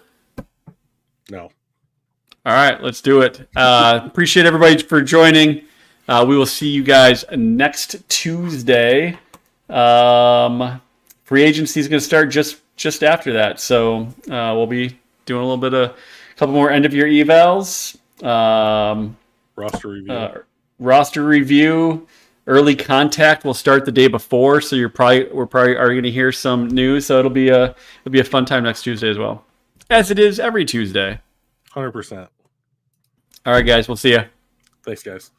No. All right, let's do it. Appreciate everybody for joining. We will see you guys next Tuesday. Free agency is going to start just after that, so we'll be doing a little bit of a couple more end of year evals, roster review, early contact will start the day before, so we're probably are going to hear some news. So it'll be a fun time next Tuesday as well, as it is every Tuesday. 100%. All right, guys, we'll see you. Thanks, guys.